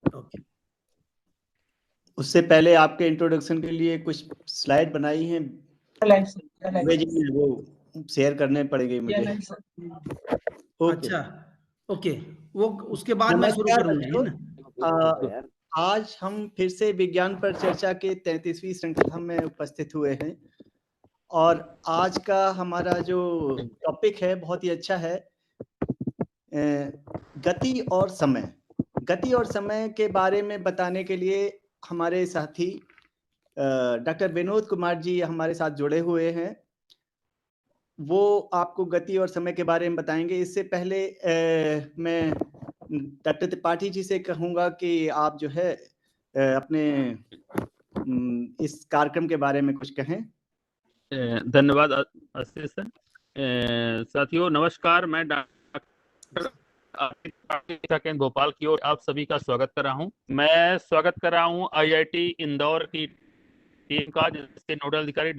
Okay. उससे पहले आपके इंट्रोडक्शन के लिए कुछ स्लाइड बनाई हैं जी, वो शेयर करने पड़ेंगे मुझे। ओके। अच्छा, ओके, वो उसके बाद मैं शुरू नमस्कार करूंगा, है ना? बच्चों, आज हम फिर से विज्ञान पर चर्चा के 33वीं श्रृंखला में उपस्थित हुए हैं और आज का हमारा जो टॉपिक है बहुत ही अच्छा है, गति और समय। गति और समय के बारे में बताने के लिए हमारे साथी डॉक्टर विनोद कुमार जी हमारे साथ जुड़े हुए हैं। वो आपको गति और समय के बारे में बताएंगे। इससे पहले मैं डॉक्टर त्रिपाठी जी से कहूँगा कि आप जो है अपने इस कार्यक्रम के बारे में कुछ कहें। धन्यवाद आशीष सर। साथियों नमस्कार, मैं डॉक्टर केंद्र भोपाल की ओर आप सभी का स्वागत कर रहा हूं। मैं स्वागत कर रहा हूं आईआईटी इंदौर की टीम का, जिसके नोडल अधिकारी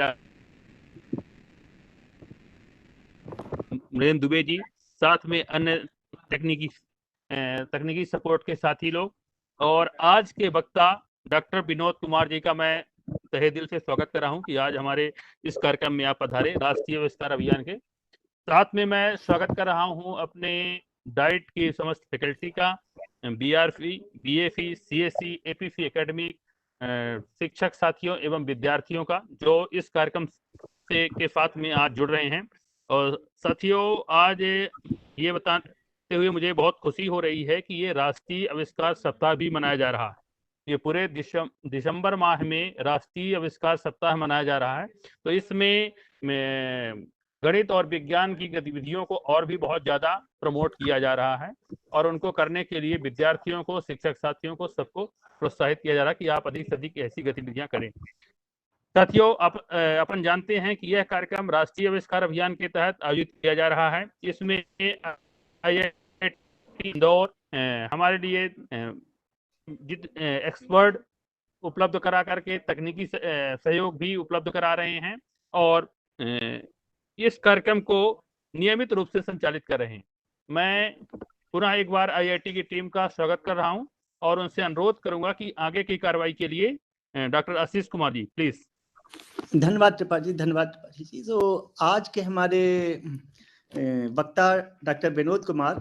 मृदुन दुबे जी, साथ में अन्य तकनीकी सपोर्ट के साथी लोग, और आज के वक्ता डॉक्टर विनोद कुमार जी का मैं तहे दिल से स्वागत कर रहा हूं कि आज हमारे इस कार्यक्रम में आप पधारे, राष्ट्रीय आविष्कार अभियान के। साथ में मैं स्वागत कर रहा हूं अपने डाइट की समस्त फैकल्टी का, बीआरपी, बीएफई, सीएससी, एपीसी एकेडमिक शिक्षक साथियों एवं विद्यार्थियों का, जो इस कार्यक्रम से के साथ में आज जुड़ रहे हैं। और साथियों, आज ये बताते हुए मुझे बहुत खुशी हो रही है कि ये राष्ट्रीय आविष्कार सप्ताह भी मनाया जा रहा है। ये पूरे दिसंबर माह में राष्ट्रीय आविष्कार सप्ताह मनाया जा रहा है। तो इसमें गणित और विज्ञान की गतिविधियों को और भी बहुत ज्यादा प्रमोट किया जा रहा है, और उनको करने के लिए विद्यार्थियों को, शिक्षक साथियों को, सबको प्रोत्साहित किया जा रहा है कि आप अधिक से अधिक ऐसी गतिविधियां करें। साथियों, अपन जानते हैं कि यह कार्यक्रम राष्ट्रीय आविष्कार अभियान के तहत आयोजित किया जा रहा है। इसमें आईआईटी इंदौर हमारे लिए एक्सपर्ट उपलब्ध करा करके तकनीकी सहयोग भी उपलब्ध करा रहे हैं, और इस कार्यक्रम को नियमित रूप से संचालित कर रहे हैं। मैं पुनः एक बार आईआईटी की टीम का स्वागत कर रहा हूं और उनसे अनुरोध करूंगा कि आगे की कार्रवाई के लिए डॉक्टर आशीष कुमार जी प्लीज। धन्यवाद त्रिपाठी जी, धन्यवाद त्रिपाठी जी। तो आज के हमारे वक्ता डॉक्टर विनोद कुमार,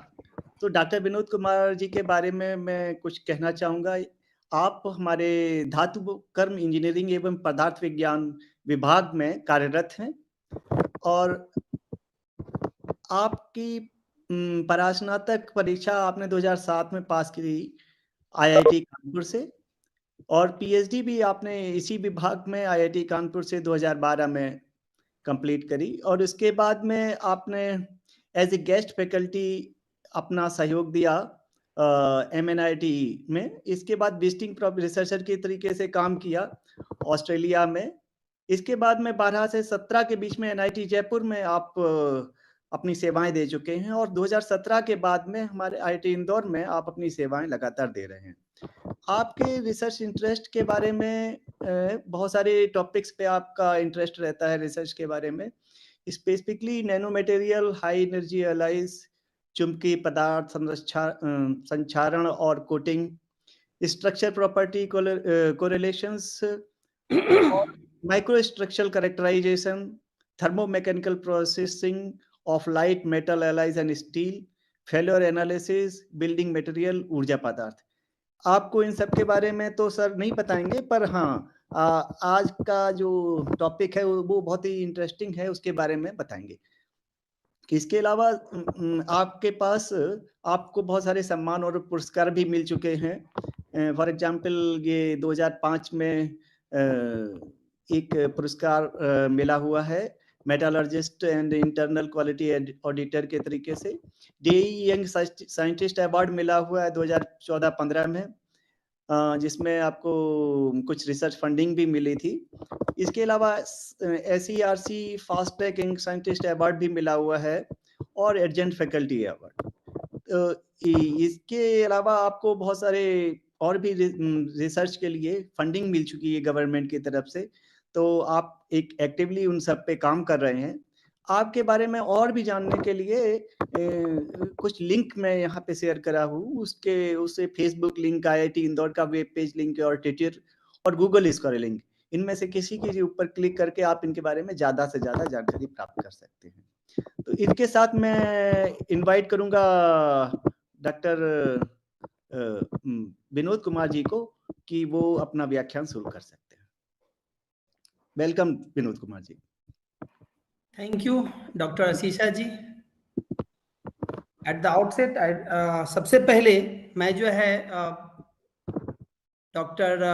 तो डॉक्टर विनोद कुमार जी के बारे में मैं कुछ कहना चाहूँगा। आप हमारे धातु कर्म इंजीनियरिंग एवं पदार्थ विज्ञान विभाग में कार्यरत हैं और आपकी परास्नातक परीक्षा आपने 2007 में पास की आईआईटी कानपुर से, और पीएचडी भी आपने इसी विभाग में आईआईटी कानपुर से 2012 में कंप्लीट करी, और उसके बाद में आपने एज ए गेस्ट फैकल्टी अपना सहयोग दिया एमएनआईटी में। इसके बाद विजिटिंग रिसर्चर के तरीके से काम किया ऑस्ट्रेलिया में। इसके बाद में 12 से 17 के बीच में एनआईटी जयपुर में आप अपनी सेवाएं दे चुके हैं, और 2017 के बाद में हमारे आईआईटी इंदौर में आप अपनी सेवाएं लगातार दे रहे हैं। आपके रिसर्च इंटरेस्ट के बारे में बहुत सारे टॉपिक्स पे आपका इंटरेस्ट रहता है रिसर्च के बारे में, specifically nano material, high energy alloys, चुंबकीय पदार्थ संचारण और coating, structure property correlations, micro structural characterization, thermomechanical processing of light metal alloys and steel, failure analysis, building material, ऊर्जा पदार्थ। आपको इन सब के बारे में तो सर नहीं बताएंगे, पर हाँ आज का जो टॉपिक है वो बहुत ही इंटरेस्टिंग है, उसके बारे में बताएंगे। इसके अलावा आपके पास आपको बहुत सारे सम्मान और पुरस्कार भी मिल चुके हैं। फॉर एग्जांपल ये 2005 में एक पुरस्कार मिला हुआ है मेटालर्जिस्ट एंड इंटरनल क्वालिटी ऑडिटर के तरीके से। जेईई यंग साइंटिस्ट अवार्ड मिला हुआ है 2014-15 में, जिसमें आपको कुछ रिसर्च फंडिंग भी मिली थी। इसके अलावा SERC fast track young scientist award भी मिला हुआ है, और एडजंट फैकल्टी अवार्ड। इसके अलावा आपको बहुत सारे और भी रिसर्च के लिए फंडिंग मिल चुकी है गवर्नमेंट की तरफ से, तो आप एक एक्टिवली उन सब पे काम कर रहे हैं। आपके बारे में और भी जानने के लिए कुछ लिंक मैं यहाँ पे शेयर करा हूँ, उससे फेसबुक लिंक, IIT इंदौर का वेब पेज लिंक और ट्विटर और गूगल स्कॉलर लिंक, इनमें से किसी के ऊपर क्लिक करके आप इनके बारे में ज़्यादा से ज़्यादा जानकारी प्राप्त कर सकते हैं। तो इनके साथ मैं इनवाइट करूँगा डॉक्टर विनोद कुमार जी को कि वो अपना व्याख्यान शुरू कर सकते हैं। Welcome Vinod Kumar ji. Thank you doctor Ashisha ji. At the outset सबसे पहले मैं जो है डॉक्टर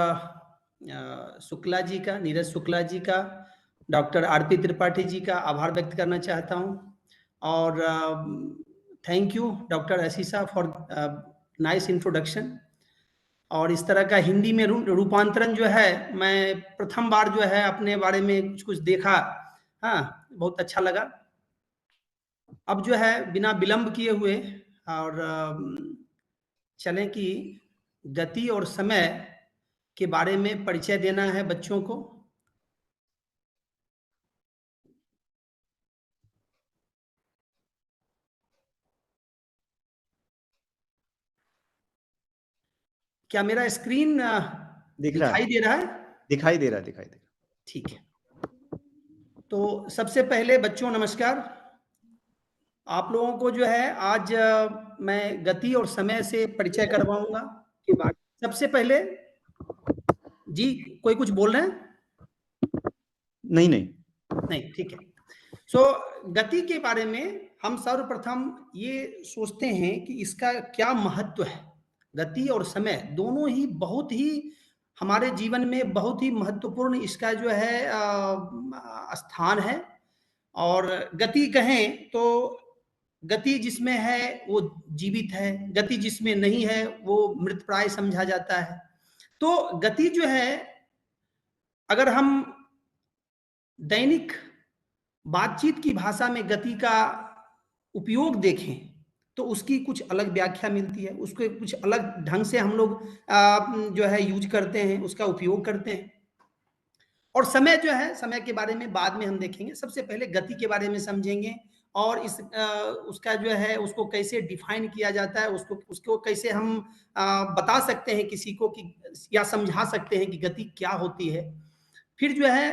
शुक्ला जी का, नीरज शुक्ला जी का, डॉक्टर आरपी त्रिपाठी जी का आभार व्यक्त करना चाहता हूं, और thank you doctor Ashisha for nice introduction. और इस तरह का हिंदी में रूपांतरण जो है, मैं प्रथम बार जो है अपने बारे में कुछ कुछ देखा, हाँ, बहुत अच्छा लगा। अब जो है बिना विलंब किए हुए और चलें कि गति और समय के बारे में परिचय देना है बच्चों को। क्या मेरा स्क्रीन दिखाई दे रहा है? दिखाई दे रहा है। ठीक है। तो सबसे पहले बच्चों नमस्कार। आप लोगों को जो है आज मैं गति और समय से परिचय करवाऊंगा। सबसे पहले जी, कोई कुछ बोल रहे हैं? नहीं, ठीक है। सो गति के बारे में हम सर्वप्रथम ये सोचते हैं कि इसका क्या महत्व है। गति और समय दोनों ही बहुत ही हमारे जीवन में बहुत ही महत्वपूर्ण इसका जो है स्थान है। और गति कहें तो गति जिसमें है वो जीवित है, गति जिसमें नहीं है वो मृतप्राय समझा जाता है। तो गति जो है, अगर हम दैनिक बातचीत की भाषा में गति का उपयोग देखें तो उसकी कुछ अलग व्याख्या मिलती है, उसको कुछ अलग ढंग से हम लोग जो है यूज करते हैं, उसका उपयोग करते हैं। और समय जो है, समय के बारे में बाद में हम देखेंगे। सबसे पहले गति के बारे में समझेंगे और उसका जो है उसको कैसे डिफाइन किया जाता है, उसको कैसे हम बता सकते हैं किसी को कि, या समझा सकते हैं कि गति क्या होती है। फिर जो है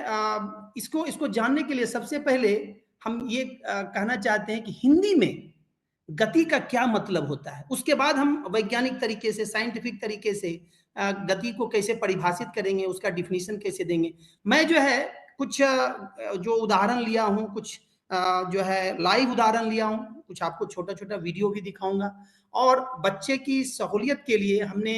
इसको जानने के लिए सबसे पहले हम ये कहना चाहते हैं कि हिंदी में गति का क्या मतलब होता है। उसके बाद हम वैज्ञानिक तरीके से, साइंटिफिक तरीके से गति को कैसे परिभाषित करेंगे, उसका डिफिनीशन कैसे देंगे। मैं जो है कुछ जो उदाहरण लिया हूं, कुछ जो है लाइव उदाहरण लिया हूं, कुछ आपको छोटा छोटा वीडियो भी दिखाऊंगा। और बच्चे की सहूलियत के लिए हमने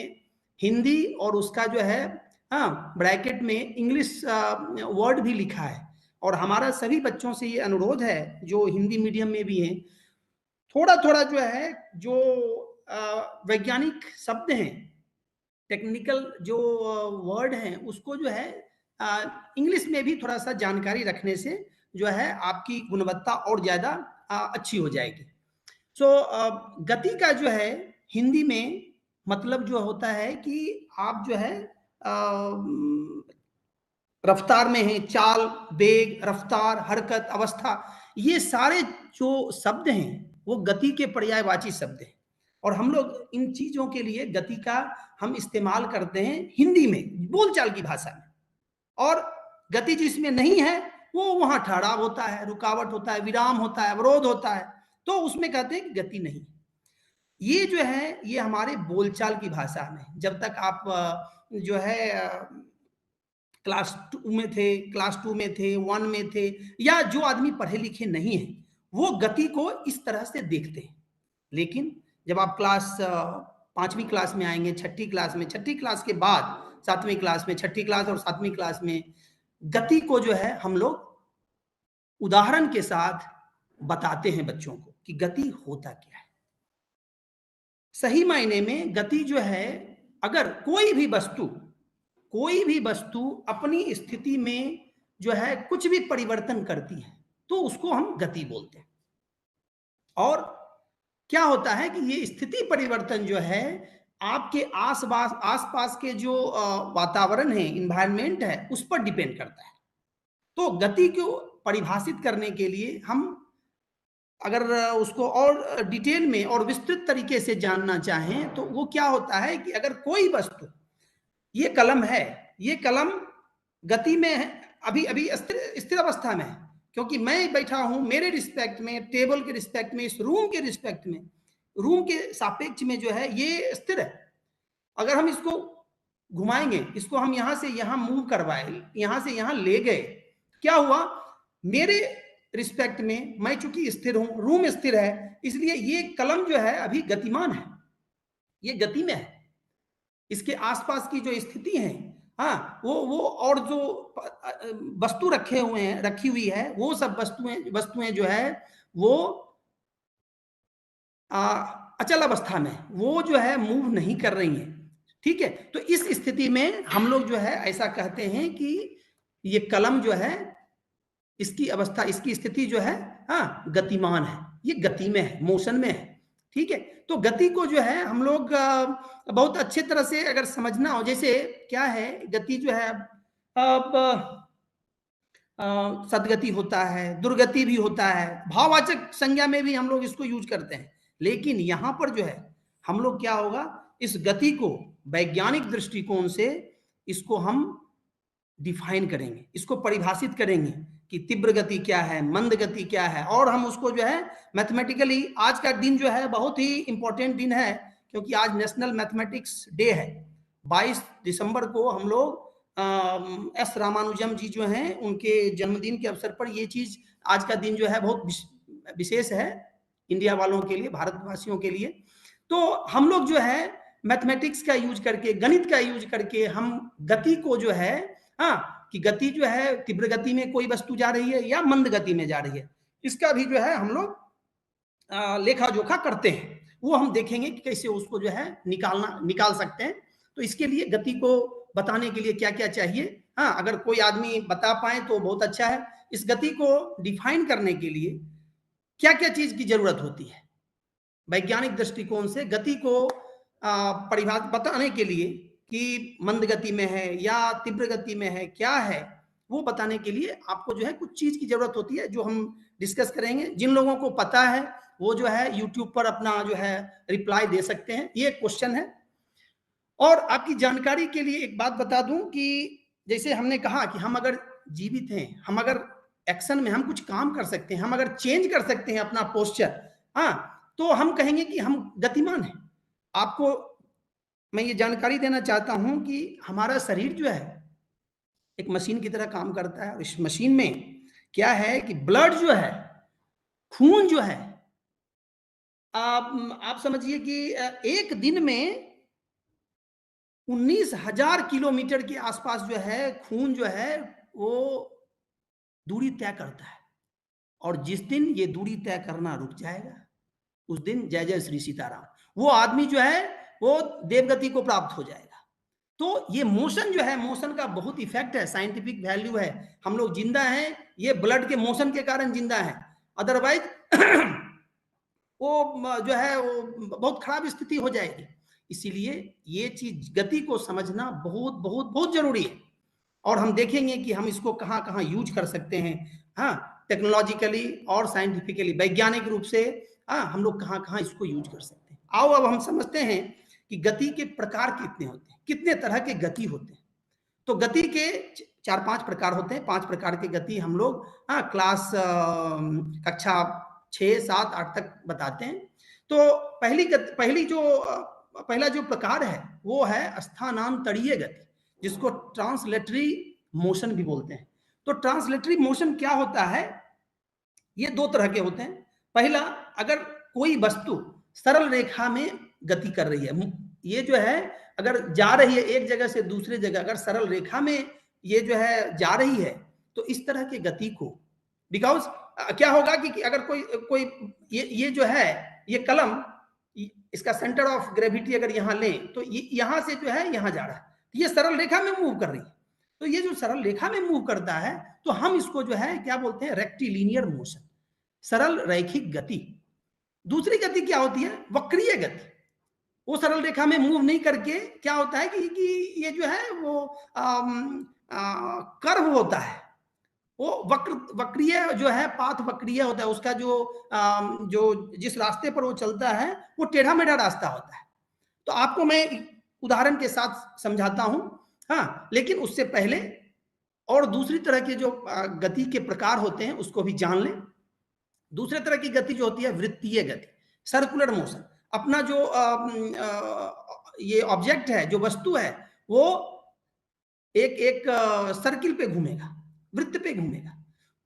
हिंदी और उसका जो है ब्रैकेट में इंग्लिश वर्ड भी लिखा है। और हमारा सभी बच्चों से ये अनुरोध है जो हिंदी मीडियम में भी हैं, थोड़ा थोड़ा जो है जो वैज्ञानिक शब्द हैं, टेक्निकल जो वर्ड हैं, उसको जो है इंग्लिश में भी थोड़ा सा जानकारी रखने से जो है आपकी गुणवत्ता और ज्यादा अच्छी हो जाएगी। सो गति का जो है हिंदी में मतलब जो होता है कि आप जो है रफ्तार में है, चाल, वेग, रफ्तार, हरकत, अवस्था, ये सारे जो शब्द हैं वो गति के पर्यायवाची शब्द हैं। और हम लोग इन चीजों के लिए गति का हम इस्तेमाल करते हैं हिंदी में, बोलचाल की भाषा में। और गति जिसमें नहीं है वो वहां ठहराव होता है, रुकावट होता है, विराम होता है, अवरोध होता है, तो उसमें कहते हैं कि गति नहीं। ये जो है ये हमारे बोलचाल की भाषा में, जब तक आप जो है क्लास 2 में थे, क्लास 2 में थे, 1 में थे, या जो आदमी पढ़े लिखे नहीं है वो गति को इस तरह से देखते हैं। लेकिन जब आप क्लास 5वीं क्लास में आएंगे, 6ठी क्लास में, 6ठी क्लास के बाद 7वीं क्लास में, 6ठी क्लास और 7वीं क्लास में गति को जो है हम लोग उदाहरण के साथ बताते हैं बच्चों को कि गति होता क्या है। सही मायने में गति जो है, अगर कोई भी वस्तु अपनी स्थिति में जो है कुछ भी परिवर्तन करती है तो उसको हम गति बोलते हैं। और क्या होता है कि ये स्थिति परिवर्तन जो है आपके आसपास के जो वातावरण है, इन्वायरमेंट है, उस पर डिपेंड करता है। तो गति को परिभाषित करने के लिए हम अगर उसको और डिटेल में और विस्तृत तरीके से जानना चाहें तो वो क्या होता है कि अगर कोई वस्तु, ये कलम है, ये कलम गति में है, अभी अभी स्थिर अवस्था में है, क्योंकि मैं बैठा हूं, मेरे रिस्पेक्ट में, टेबल के रिस्पेक्ट में, इस रूम के रिस्पेक्ट में, रूम के सापेक्ष में जो है ये स्थिर है। अगर हम इसको घुमाएंगे, इसको हम यहां से यहां मूव करवाए, यहां से यहां ले गए, क्या हुआ, मेरे रिस्पेक्ट में मैं चूंकि स्थिर हूं, रूम स्थिर है, इसलिए ये कलम जो है अभी गतिमान है, ये गति में है। इसके आसपास की जो स्थिति है, हाँ, वो और जो वस्तु रखे हुए हैं, रखी हुई है, वो सब वस्तुएं जो है वो अचल अवस्था में, वो जो है मूव नहीं कर रही है। ठीक है, तो इस स्थिति में हम लोग जो है ऐसा कहते हैं कि ये कलम जो है, इसकी अवस्था, इसकी स्थिति जो है, हाँ, गतिमान है, ये गति में है, मोशन में है। ठीक है, तो गति को जो है हम लोग बहुत अच्छे तरह से अगर समझना हो, जैसे क्या है, गति जो है अब सदगति होता है, दुर्गति भी होता है, भाववाचक संज्ञा में भी हम लोग इसको यूज करते हैं। लेकिन यहां पर जो है हम लोग क्या होगा, इस गति को वैज्ञानिक दृष्टिकोण से इसको हम डिफाइन करेंगे, इसको परिभाषित करेंगे कि तीव्र गति क्या है, मंद गति क्या है, और हम उसको जो है मैथमेटिकली, आज का दिन जो है बहुत ही इंपॉर्टेंट दिन है, क्योंकि आज नेशनल मैथमेटिक्स डे है। 22 दिसंबर को हम लोग एस रामानुजम जी जो हैं, उनके जन्मदिन के अवसर पर ये चीज, आज का दिन जो है बहुत विशेष है इंडिया वालों के लिए, भारतवासियों के लिए। तो हम लोग जो है मैथमेटिक्स का यूज करके, गणित का यूज करके हम गति को जो है, हाँ, कि गति जो है तीव्र गति में कोई वस्तु जा रही है या मंद गति में जा रही है, इसका भी जो है हम लोग लेखा जोखा करते हैं। वो हम देखेंगे कि कैसे उसको जो है निकाल सकते हैं। तो इसके लिए गति को बताने के लिए क्या क्या चाहिए, हाँ, अगर कोई आदमी बता पाए तो बहुत अच्छा है। इस गति को डिफाइन करने के लिए क्या क्या चीज की जरूरत होती है, वैज्ञानिक दृष्टिकोण से गति को परिभाषित बताने के लिए कि मंद गति में है या तीव्र गति में है, क्या है, वो बताने के लिए आपको जो है कुछ चीज की जरूरत होती है, जो हम डिस्कस करेंगे। जिन लोगों को पता है वो जो है यूट्यूब पर अपना जो है रिप्लाई दे सकते हैं, ये क्वेश्चन है। और आपकी जानकारी के लिए एक बात बता दूं कि जैसे हमने कहा कि हम अगर जीवित हैं, हम अगर एक्शन में हम कुछ काम कर सकते हैं, हम अगर चेंज कर सकते हैं अपना पोस्चर, हाँ, तो हम कहेंगे कि हम गतिमान हैं। आपको मैं ये जानकारी देना चाहता हूं कि हमारा शरीर जो है एक मशीन की तरह काम करता है। इस मशीन में क्या है कि ब्लड जो है, खून जो है, आप समझिए कि एक दिन में 19,000 किलोमीटर के आसपास जो है खून जो है वो दूरी तय करता है, और जिस दिन ये दूरी तय करना रुक जाएगा, उस दिन जय जय श्री सीताराम, वो आदमी जो है वो देवगति को प्राप्त हो जाएगा। तो ये मोशन जो है, मोशन का बहुत इफेक्ट है, साइंटिफिक वैल्यू है। हम लोग जिंदा हैं, ये ब्लड के मोशन के कारण जिंदा है, अदरवाइज वो जो है वो बहुत खराब स्थिति हो जाएगी। इसीलिए ये चीज, गति को समझना बहुत बहुत बहुत जरूरी है। और हम देखेंगे कि हम इसको कहाँ कहाँ यूज कर सकते हैं, हाँ, टेक्नोलॉजिकली और साइंटिफिकली, वैज्ञानिक रूप से, हाँ, हम लोग कहाँ कहाँ इसको यूज कर सकते हैं। आओ अब हम समझते हैं कि गति के प्रकार कितने होते हैं, कितने तरह के गति होते हैं। तो गति के 4-5 प्रकार होते हैं। 5 प्रकार के गति हम लोग, हाँ, क्लास कक्षा 6, 7, 8 तक बताते हैं। तो पहला जो प्रकार है वो है स्थानांतरीय गति, जिसको ट्रांसलेटरी मोशन भी बोलते हैं। तो ट्रांसलेटरी मोशन क्या होता है, ये 2 तरह के होते हैं। पहला, अगर कोई वस्तु सरल रेखा में गति कर रही है, ये जो है अगर जा रही है एक जगह से दूसरे जगह, अगर सरल रेखा में ये जो है जा रही है, तो इस तरह की गति को, बिकॉज क्या होगा कि अगर कोई ये जो है, ये कलम, इसका सेंटर ऑफ ग्रेविटी अगर यहां लें तो ये यहां से जो है यहां जा रहा है, तो ये सरल रेखा में मूव कर रही है। तो ये जो सरल रेखा में मूव करता है, तो हम इसको जो है क्या बोलते हैं, रेक्टिलिनियर मोशन, सरल रैखिक गति। दूसरी गति क्या होती है, वक्रीय गति। वो सरल रेखा में मूव नहीं करके क्या होता है कि ये जो है वो कर्व होता है, वो वक्रीय जो है, पाथ वक्रीय होता है, उसका जो जिस रास्ते पर वो चलता है वो टेढ़ा मेढ़ा रास्ता होता है। तो आपको मैं उदाहरण के साथ समझाता हूं, हाँ, लेकिन उससे पहले और दूसरी तरह के जो गति के प्रकार होते हैं उसको भी जान लें। दूसरे तरह की गति जो होती है वृत्तीय गति, सर्कुलर मोशन। अपना जो ये ऑब्जेक्ट है, जो वस्तु है, वो एक एक सर्किल पे घूमेगा, वृत्त पे घूमेगा।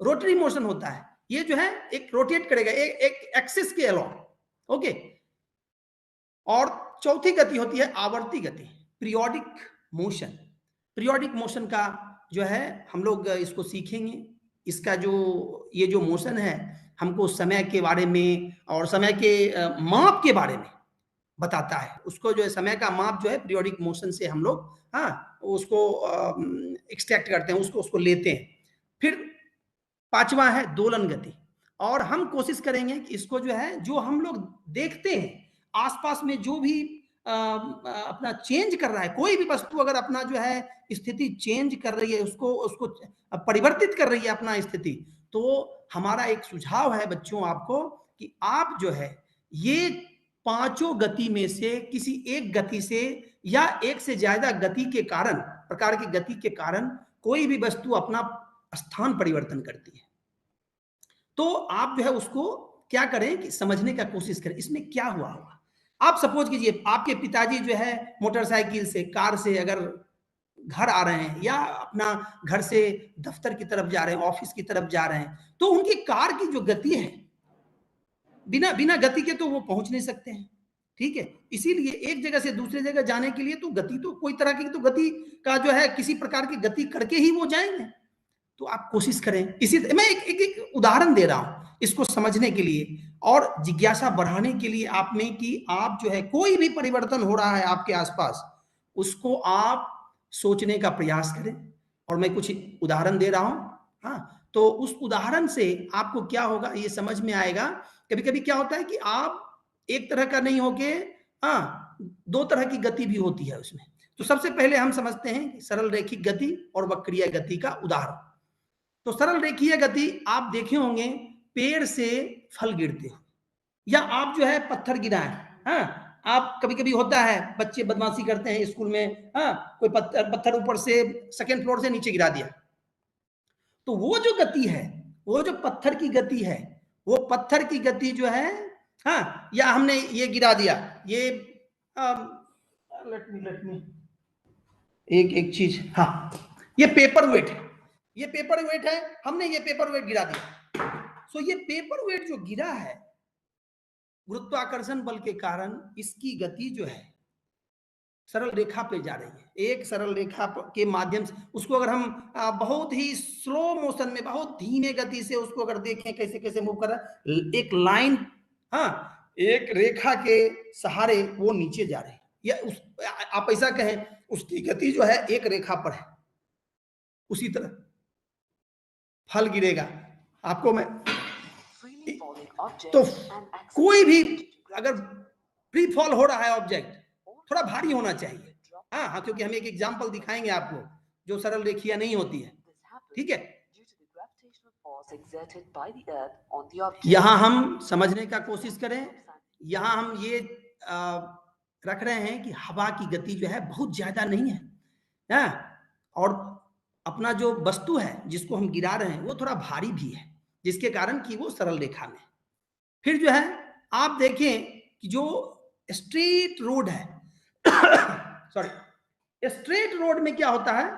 रोटरी मोशन होता है, ये जो है एक रोटेट करेगा एक एक्सिस के अलॉन्ग, ओके। और चौथी गति होती है आवर्ती गति, पीरियोडिक मोशन। पीरियोडिक मोशन का जो है हम लोग इसको सीखेंगे। इसका ये जो मोशन है हमको समय के बारे में और समय के माप के बारे में बताता है। उसको जो है समय का माप जो है पीरियोडिक मोशन से हम लोग, हाँ, उसको एक्सट्रैक्ट करते हैं, उसको लेते हैं। फिर पांचवा है दोलन गति, और हम कोशिश करेंगे कि इसको जो है, जो हम लोग देखते हैं आसपास में, जो भी अपना चेंज कर रहा है, कोई भी वस्तु अगर अपना जो है स्थिति चेंज कर रही है, उसको परिवर्तित कर रही है अपना स्थिति, तो हमारा एक सुझाव है बच्चों आपको कि आप जो है ये पांचों गति में से किसी एक गति से या एक से ज्यादा गति के कारण, प्रकार की गति के कारण कोई भी वस्तु अपना स्थान परिवर्तन करती है। तो आप जो है उसको क्या करें कि समझने का कोशिश करें, इसमें क्या हुआ होगा। आप सपोज कीजिए आपके पिताजी जो है मोटरसाइकिल से, कार से अगर घर आ रहे हैं या अपना घर से दफ्तर की तरफ जा रहे हैं, ऑफिस की तरफ जा रहे हैं, तो उनकी कार की जो गति है, बिना गति के तो वो पहुंच नहीं सकते हैं, ठीक है। इसीलिए एक जगह से दूसरी जगह जाने के लिए तो गति, तो कोई तरह की तो गति का जो है, किसी प्रकार की गति करके ही वो जाएंगे। तो आप कोशिश करें। इसी मैं एक उदाहरण दे रहा हूं इसको समझने के लिए और जिज्ञासा बढ़ाने के लिए आप में, कि आप जो है कोई भी परिवर्तन हो रहा है आपके आसपास, उसको आप सोचने का प्रयास करें। और मैं कुछ उदाहरण दे रहा हूं, हाँ, तो उस उदाहरण से आपको क्या होगा ये समझ में आएगा। कभी कभी क्या होता है कि आप एक तरह का नहीं होके, हाँ, दो तरह की गति भी होती है उसमें। तो सबसे पहले हम समझते हैं सरल रेखिक गति और वक्रीय गति का उदाहरण। तो सरल रेखीय गति आप देखे होंगे पेड़ से फल गिरते हो, या आप जो है पत्थर गिराएं, हाँ, आप कभी कभी होता है बच्चे बदमाशी करते हैं स्कूल में, हाँ, कोई पत्थर ऊपर से सेकंड फ्लोर से नीचे गिरा दिया, तो वो जो गति है, वो जो पत्थर की गति है, वो पत्थर की गति जो है, हाँ, या हमने ये गिरा दिया, ये लेट मी एक चीज, हाँ, ये पेपर वेट है, ये पेपर वेट है, हमने ये पेपर वेट गिरा दिया। सो ये पेपर वेट जो गिरा है, गुरुत्वाकर्षण बल के कारण इसकी गति जो है सरल रेखा पे जा रही है। एक सरल रेखा के माध्यम से उसको अगर हम बहुत ही स्लो मोशन में, बहुत धीमे गति से उसको अगर देखें कैसे कैसे मूव कर रहा है, एक लाइन, हाँ, एक रेखा के सहारे वो नीचे जा रहे हैं, या आप ऐसा कहें उसकी गति जो है एक रेखा पर है। उसी तरह फल गिरेगा आपको मैं, तो कोई भी अगर फ्री फॉल हो रहा है ऑब्जेक्ट, थोड़ा भारी होना चाहिए, हाँ, क्योंकि हम एक एग्जांपल दिखाएंगे आपको जो सरल रेखीय नहीं होती है, ठीक है। यहां हम समझने का कोशिश करें, यहां हम ये रख रहे हैं कि हवा की गति जो है बहुत ज्यादा नहीं है, और अपना जो वस्तु है जिसको हम गिरा रहे हैं वो थोड़ा भारी भी है, जिसके कारण कि वो सरल रेखा में। फिर जो है आप देखें कि जो स्ट्रेट रोड है सॉरी, स्ट्रेट रोड में क्या होता है,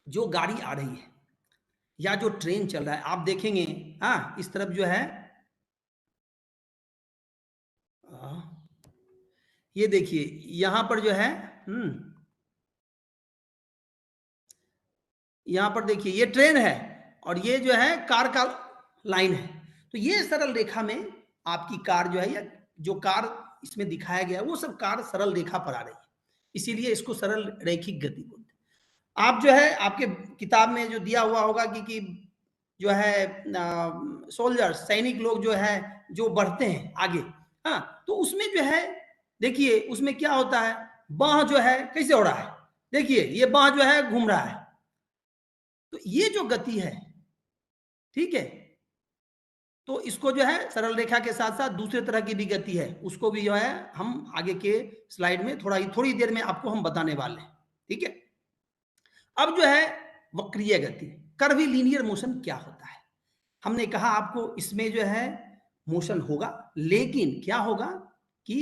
जो गाड़ी आ रही है या जो ट्रेन चल रहा है, आप देखेंगे, हाँ, इस तरफ जो है, ये देखिए यहां पर जो है, यहां पर देखिए ये ट्रेन है और ये जो है कार का लाइन है। तो ये सरल रेखा में आपकी कार जो है, या जो कार इसमें दिखाया गया है, वो सब कार सरल रेखा पर आ रही है, इसीलिए इसको सरल रैखिक गति बोलते हैं। आप जो है आपके किताब में जो दिया हुआ होगा कि जो है सोल्जर, सैनिक लोग जो है जो बढ़ते हैं आगे, हाँ, तो उसमें जो है देखिए उसमें क्या होता है, बाह जो है कैसे हो रहा है, देखिए ये बांह जो है घूम रहा है, तो ये जो गति है, ठीक है, तो इसको जो है सरल रेखा के साथ साथ दूसरे तरह की भी गति है, उसको भी जो है हम आगे के स्लाइड में थोड़ी देर में आपको हम बताने वाले हैं, ठीक है। अब जो है वक्रीय गति, कर्वीलिनियर मोशन क्या होता है? हमने कहा आपको इसमें जो है मोशन होगा, लेकिन क्या होगा कि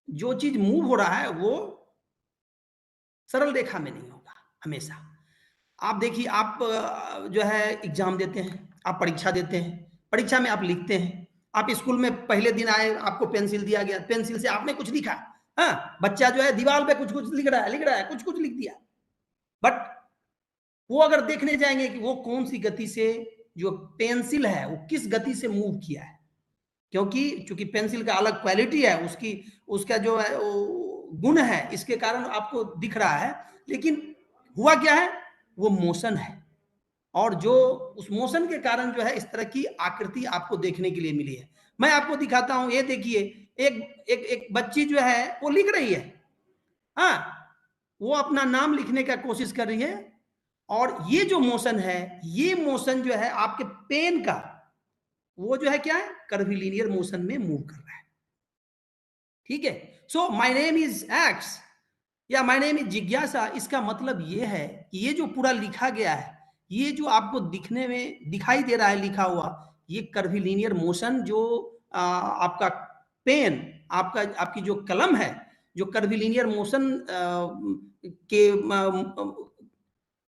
जो चीज मूव हो रहा है वो सरल रेखा में नहीं होगा हमेशा। आप देखिए, आप जो है एग्जाम देते हैं, आप परीक्षा देते हैं, परीक्षा में आप लिखते हैं, आप स्कूल में पहले दिन आए, आपको पेंसिल दिया गया, पेंसिल से आपने कुछ लिखा, हाँ, बच्चा जो है दीवार पे कुछ कुछ लिख रहा है, कुछ लिख दिया, बट वो अगर देखने जाएंगे कि वो कौन सी गति से, जो पेंसिल है वो किस गति से मूव किया है, क्योंकि चूंकि पेंसिल का अलग क्वालिटी है, उसका जो है गुण है, इसके कारण आपको दिख रहा है, लेकिन हुआ क्या है, वो मोशन है, और जो उस मोशन के कारण जो है इस तरह की आकृति आपको देखने के लिए मिली है। मैं आपको दिखाता हूं, ये देखिए, एक बच्ची जो है वो लिख रही है, हाँ, वो अपना नाम लिखने का कोशिश कर रही है, और ये जो मोशन है, ये मोशन जो है आपके पेन का, वो जो है क्या है, कर्वीलिनियर मोशन में मूव कर रहा है, ठीक है। So my name is x या माय नेम इज जिज्ञासा, इसका मतलब ये है कि ये जो पूरा लिखा गया है, ये जो आपको दिखने में दिखाई दे रहा है लिखा हुआ, ये कर्वीलिनियर मोशन जो आपका पेन, आपकी जो कलम है, जो कर्वीलिनियर मोशन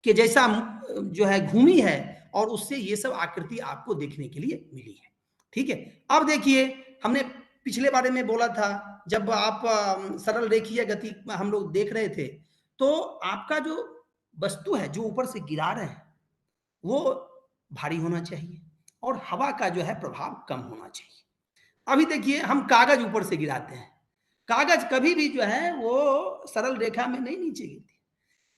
के जैसा जो है घूमी है, और उससे ये सब आकृति आपको देखने के लिए मिली है, ठीक है। अब देखिए, हमने पिछले बारे में बोला था, जब आप सरल रेखीय गति हम लोग देख रहे थे, तो आपका जो वस्तु है जो ऊपर से गिरा रहे हैं वो भारी होना चाहिए, और हवा का जो है प्रभाव कम होना चाहिए। अभी देखिए, हम कागज ऊपर से गिराते हैं, कागज कभी भी जो है वो सरल रेखा में नहीं नीचे गिरती,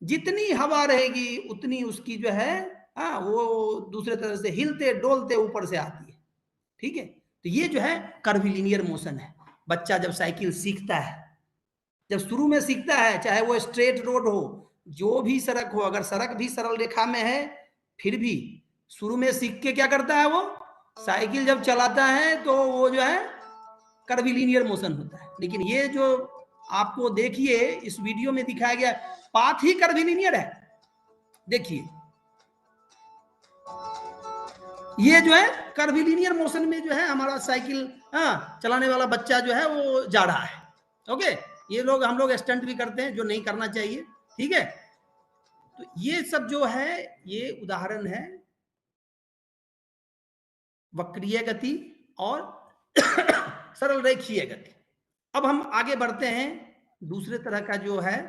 जितनी हवा रहेगी उतनी उसकी जो है, हाँ, वो दूसरे तरह से हिलते डोलते ऊपर से आती है, ठीक है। तो ये जो है कर्वीलिनियर मोशन है। बच्चा जब साइकिल सीखता है, जब शुरू में सीखता है, चाहे वो स्ट्रेट रोड हो, जो भी सड़क हो, अगर सड़क भी सरल रेखा में है, फिर भी शुरू में सीख के क्या करता है, वो साइकिल जब चलाता है तो वो जो है कर्वीलिनियर मोशन होता है। लेकिन ये जो आपको देखिए इस वीडियो में दिखाया गया पाथ ही कर्वीलिनियर है। देखिए ये जो है कर्वीलिनियर मोशन में जो है हमारा साइकिल चलाने वाला बच्चा जो है वो जा रहा है। ओके, ये लोग, हम लोग स्टंट भी करते हैं जो नहीं करना चाहिए, ठीक है। तो ये सब जो है ये उदाहरण है वक्रीय गति और सरल रेखीय गति। अब हम आगे बढ़ते हैं, दूसरे तरह का जो है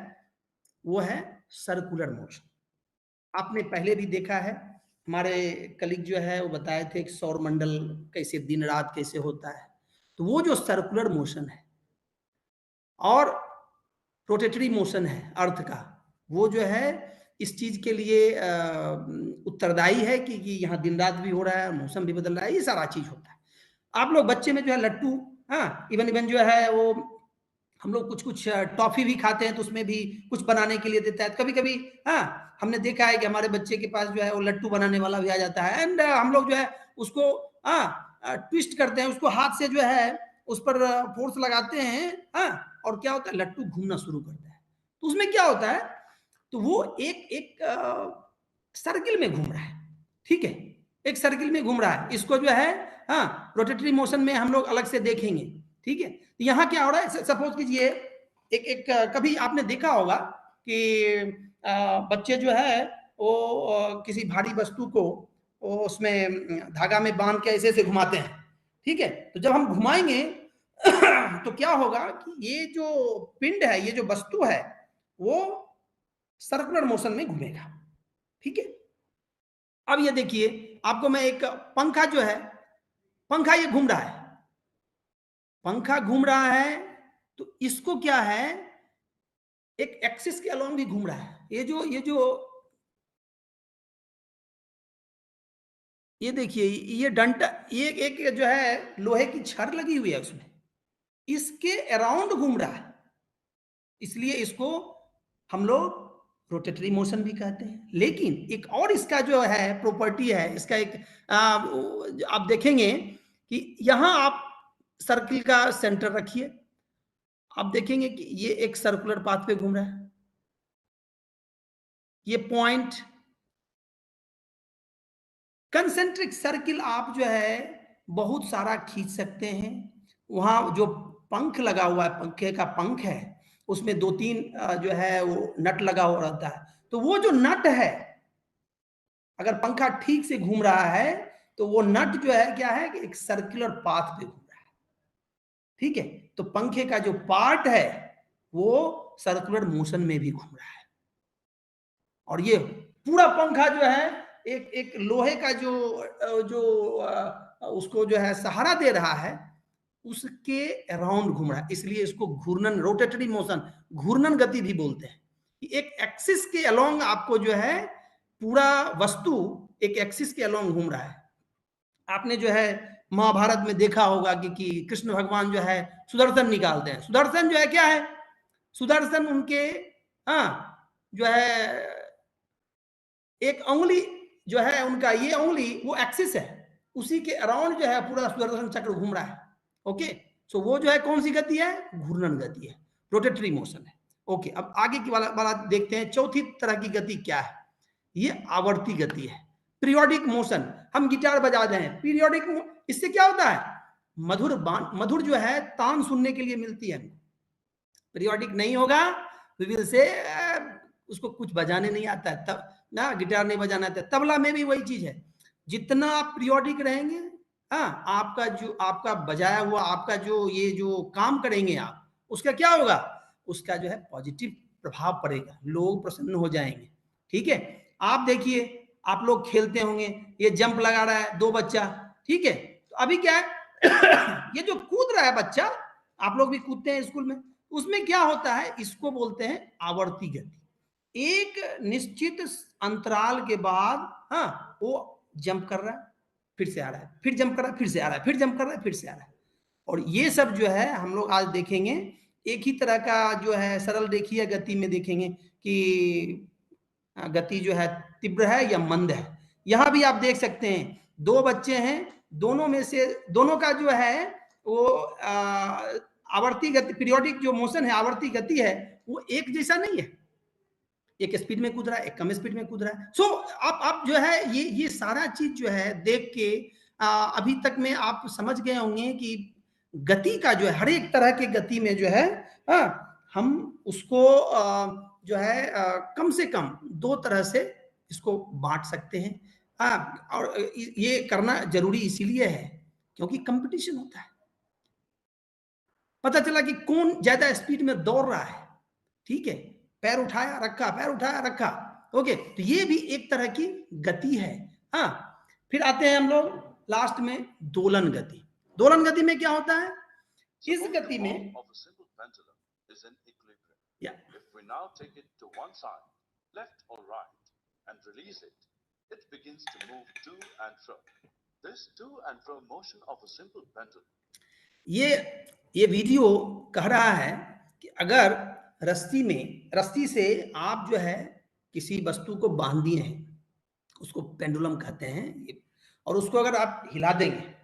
वो है सर्कुलर मोशन। आपने पहले भी देखा है, हमारे कलीग जो है वो बताए थे कि सौर मंडल कैसे दिन रात कैसे होता है, तो वो जो सर्कुलर मोशन है और रोटेटरी मोशन है अर्थ का, वो जो है इस चीज के लिए उत्तरदायी है कि यहाँ दिन रात भी हो रहा है, मौसम भी बदल रहा है, ये सारा चीज होता है। आप लोग बच्चे में जो है लट्टू, इवन जो है वो हम लोग कुछ टॉफी भी खाते हैं, तो उसमें भी कुछ बनाने के लिए देता है। कभी कभी हमने देखा है कि हमारे बच्चे के पास जो है वो लट्टू बनाने वाला भी आ जाता है, एंड हम लोग जो है उसको ट्विस्ट करते हैं, उसको हाथ से जो है उस पर फोर्स लगाते हैं, और क्या होता है, लट्टू घूमना शुरू करता है। तो उसमें क्या होता है, तो वो एक सर्किल में घूम रहा है, ठीक है, एक सर्किल में घूम रहा है। इसको जो है रोटेटरी मोशन में हम लोग अलग से देखेंगे, ठीक है। यहाँ क्या हो रहा है, सपोज कीजिए एक कभी आपने देखा होगा कि बच्चे जो है वो किसी भारी वस्तु को उसमें धागा में बांध के ऐसे घुमाते हैं, ठीक है। तो जब हम घुमाएंगे तो क्या होगा कि ये जो पिंड है, ये जो वस्तु है, वो सर्कुलर मोशन में घूमेगा, ठीक है। अब ये देखिए, आपको मैं एक पंखा जो है, पंखा ये घूम रहा है, पंखा घूम रहा है, तो इसको क्या है, एक एक्सिस के अलोंग भी घूम रहा है। ये देखिए, ये डंटा, ये एक जो है लोहे की छड़ लगी हुई है उसमें, इसके अराउंड घूम रहा है, इसलिए इसको हम लोग रोटेटरी मोशन भी कहते हैं। लेकिन एक और इसका जो है प्रॉपर्टी है, इसका एक आप देखेंगे कि यहां आप सर्किल का सेंटर रखिए, आप देखेंगे कि ये एक सर्कुलर पाथ पे घूम रहा है, ये पॉइंट कंसेंट्रिक सर्किल आप जो है बहुत सारा खींच सकते हैं। वहां जो पंख लगा हुआ है, पंखे का पंख है, उसमें 2-3 जो है वो नट लगा हुआ रहता है। तो वो जो नट है, अगर पंखा ठीक से घूम रहा है तो वो नट जो है क्या है कि एक सर्कुलर पाथ पे घूम रहा है, ठीक है। तो पंखे का जो पार्ट है वो सर्कुलर मोशन में भी घूम रहा है, और ये पूरा पंखा जो है एक एक लोहे का जो उसको जो है सहारा दे रहा है, उसके अराउंड घूम रहा है। इसलिए इसको घूर्णन, रोटेटरी मोशन, घूर्णन गति भी बोलते हैं। एक एक्सिस के अलोंग आपको जो है पूरा वस्तु एक एक्सिस के अलोंग घूम रहा है। आपने जो है महाभारत में देखा होगा कि कृष्ण भगवान जो है सुदर्शन निकालते हैं। सुदर्शन जो है क्या है, सुदर्शन उनके जो है एक उंगली जो है उनका, ये उंगली वो एक्सिस है, उसी के अराउंड जो है पूरा सुदर्शन चक्र घूम रहा है। ओके, सो वो जो है कौन सी गति है, घूर्णन गति है, रोटेटरी मोशन है। ओके, अब आगे की वाला देखते हैं। चौथी तरह की गति क्या है, ये आवर्ती गति है, पीरियोडिक मोशन। हम गिटार बजा रहे हैं, पीरियोडिक, इससे क्या होता है, मधुर जो है तान सुनने के लिए मिलती है। पीरियोडिक नहीं होगा वी विल से उसको कुछ बजाने नहीं आता है, तब ना गिटार नहीं बजाना आता है। तबला में भी वही चीज है, जितना आप पीरियोडिक रहेंगे, आपका जो आपका बजाया हुआ आपका जो ये जो काम करेंगे आप, उसका क्या होगा, उसका जो है पॉजिटिव प्रभाव पड़ेगा, लोग प्रसन्न हो जाएंगे। ठीक है, आप देखिए, आप लोग खेलते होंगे, ये जंप लगा रहा है 2 बच्चा, ठीक है, तो अभी क्या है ये जो कूद रहा है बच्चा, आप लोग भी कूदते हैं स्कूल में, उसमें क्या होता है, इसको बोलते हैं आवर्ती गति। एक निश्चित अंतराल के बाद वो जंप कर रहा है, फिर से आ रहा है, फिर जंप कर रहा है, फिर से आ रहा है, फिर जंप कर रहा है, फिर से आ रहा है। और ये सब जो है हम लोग आज देखेंगे, एक ही तरह का जो है सरल रेखीय गति में देखेंगे कि गति जो है तीव्र है या मंद है। यहां भी आप देख सकते हैं 2 बच्चे हैं, दोनों में से दोनों का जो है वो आवर्ती गति, पीरियोडिक जो मोशन है, आवर्ती गति है, वो एक जैसा नहीं है, एक स्पीड में कूद रहा है, एक कम स्पीड में कूद रहा है। सो आप जो है ये सारा चीज जो है देख के अभी तक में आप समझ गए होंगे कि गति का जो है हर एक तरह के गति में जो है हम उसको जो है कम से कम 2 तरह से इसको बांट सकते हैं। और ये करना जरूरी इसीलिए है क्योंकि कंपटीशन होता है, पता चला कि कौन ज्यादा स्पीड में दौड़ रहा है, ठीक है, पैर उठाया रखा, पैर उठाया रखा। ओके, तो ये भी एक तरह की गति है। फिर आते हैं हम लोग लास्ट में दोलन गति। दोलन गति में क्या होता है, इस गति में ये वीडियो कह रहा है कि अगर रस्सी से आप जो है किसी वस्तु को बांध दिए हैं, उसको पेंडुलम कहते हैं, और उसको अगर आप हिला देंगे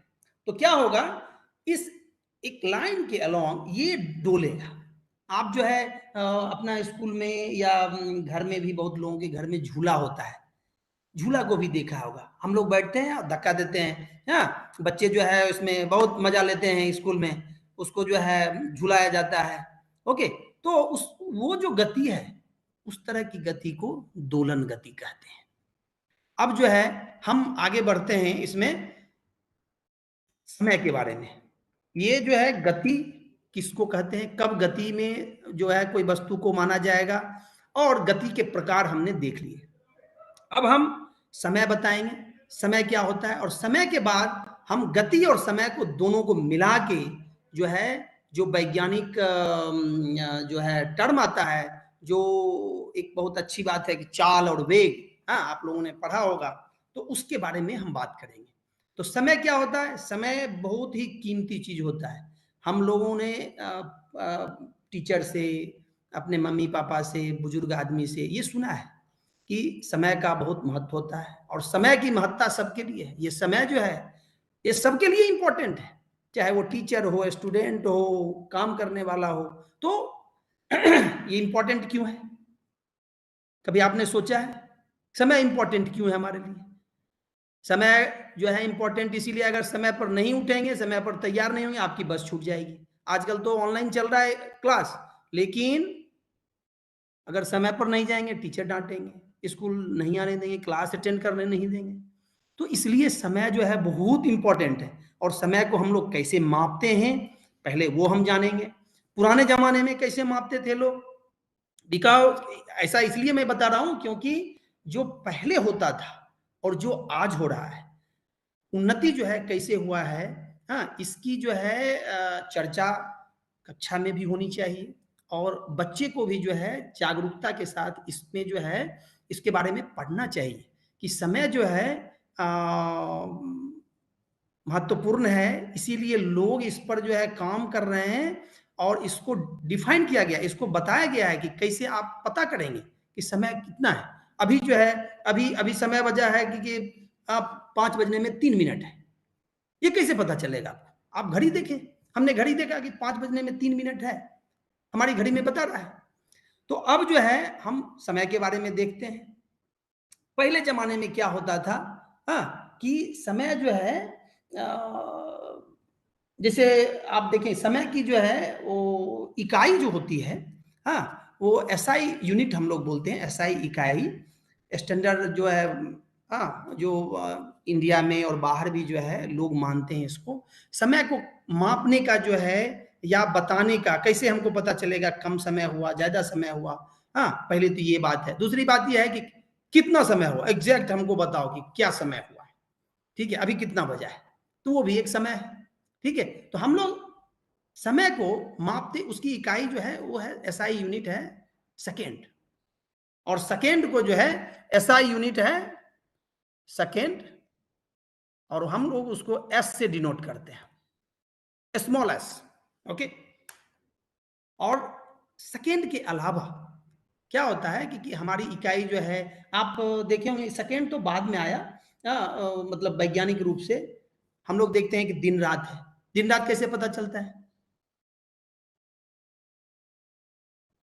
तो क्या होगा, इस एक लाइन के अलोंग ये डोलेगा। आप जो है अपना स्कूल में या घर में भी बहुत लोगों के घर में झूला होता है, झूला को भी देखा होगा, हम लोग बैठते हैं और धक्का देते हैं, बच्चे जो है उसमें बहुत मजा लेते हैं, स्कूल में उसको जो है झुलाया जाता है। ओके, तो वो जो गति है उस तरह की गति को दोलन गति कहते हैं। अब जो है हम आगे बढ़ते हैं इसमें समय के बारे में। ये जो है गति किसको कहते हैं, कब गति में जो है कोई वस्तु को माना जाएगा, और गति के प्रकार हमने देख लिए। अब हम समय बताएंगे, समय क्या होता है, और समय के बाद हम गति और समय को दोनों को मिला के जो है जो वैज्ञानिक जो है टर्म आता है, जो एक बहुत अच्छी बात है कि चाल और वेग, आप लोगों ने पढ़ा होगा, तो उसके बारे में हम बात करेंगे। तो समय क्या होता है, समय बहुत ही कीमती चीज होता है। हम लोगों ने टीचर से अपने मम्मी पापा से, बुजुर्ग आदमी से ये सुना है कि समय का बहुत महत्व होता है और समय की महत्ता सबके लिए है। ये समय जो है ये सबके लिए इंपॉर्टेंट है, चाहे वो टीचर हो, स्टूडेंट हो, काम करने वाला हो। तो ये इंपॉर्टेंट क्यों है? कभी आपने सोचा है समय इंपॉर्टेंट क्यों है हमारे लिए? समय जो है इंपॉर्टेंट इसीलिए, अगर समय पर नहीं उठेंगे, समय पर तैयार नहीं होंगे, आपकी बस छूट जाएगी। आजकल तो ऑनलाइन चल रहा है क्लास, लेकिन अगर समय पर नहीं जाएंगे टीचर डांटेंगे, स्कूल नहीं आने देंगे, क्लास अटेंड करने नहीं देंगे। तो इसलिए समय जो है बहुत इंपॉर्टेंट है। और समय को हम लोग कैसे मापते हैं पहले वो हम जानेंगे। पुराने जमाने में कैसे मापते थे लोग, बिकॉज ऐसा इसलिए मैं बता रहा हूं क्योंकि जो पहले होता था और जो आज हो रहा है, उन्नति जो है कैसे हुआ है, हाँ, इसकी जो है चर्चा कक्षा में भी होनी चाहिए और बच्चे को भी जो है जागरूकता के साथ इसमें जो है इसके बारे में पढ़ना चाहिए कि समय जो है महत्वपूर्ण है। इसीलिए लोग इस पर जो है काम कर रहे हैं और इसको डिफाइन किया गया, इसको बताया गया है कि कैसे आप पता करेंगे कि समय कितना है। अभी जो है अभी अभी समय बजा है कि आप 5 बजने में 3 मिनट है, ये कैसे पता चलेगा आपको? आप घड़ी देखें, हमने घड़ी देखा कि 5 बजने में 3 मिनट है, हमारी घड़ी में बता रहा है। तो अब जो है हम समय के बारे में देखते हैं। पहले जमाने में क्या होता था, हाँ, कि समय जो है जैसे आप देखें समय की जो है वो इकाई जो होती है, हाँ, वो एसआई यूनिट हम लोग बोलते हैं, एसआई इकाई स्टैंडर्ड जो है, हाँ, जो इंडिया में और बाहर भी जो है लोग मानते हैं इसको। समय को मापने का जो है या बताने का, कैसे हमको पता चलेगा कम समय हुआ, ज्यादा समय हुआ, हाँ, पहले तो ये बात है। दूसरी बात यह है कि कितना समय हुआ, एग्जैक्ट हमको बताओ कि क्या समय हुआ है, ठीक है, अभी कितना बजा है, तो वो भी एक समय है, ठीक है। तो हम लोग समय को मापते, उसकी इकाई जो है वो है एसआई यूनिट है सेकेंड, और सेकेंड को जो है एसआई यूनिट है सेकेंड, और हम लोग उसको एस से डिनोट करते हैं, स्मॉल एस, ओके। और सेकेंड के अलावा क्या होता है कि हमारी इकाई जो है, आप देखे होंगे सेकेंड तो बाद में आया, मतलब वैज्ञानिक रूप से हम लोग देखते हैं कि दिन रात है। दिन रात कैसे पता चलता है?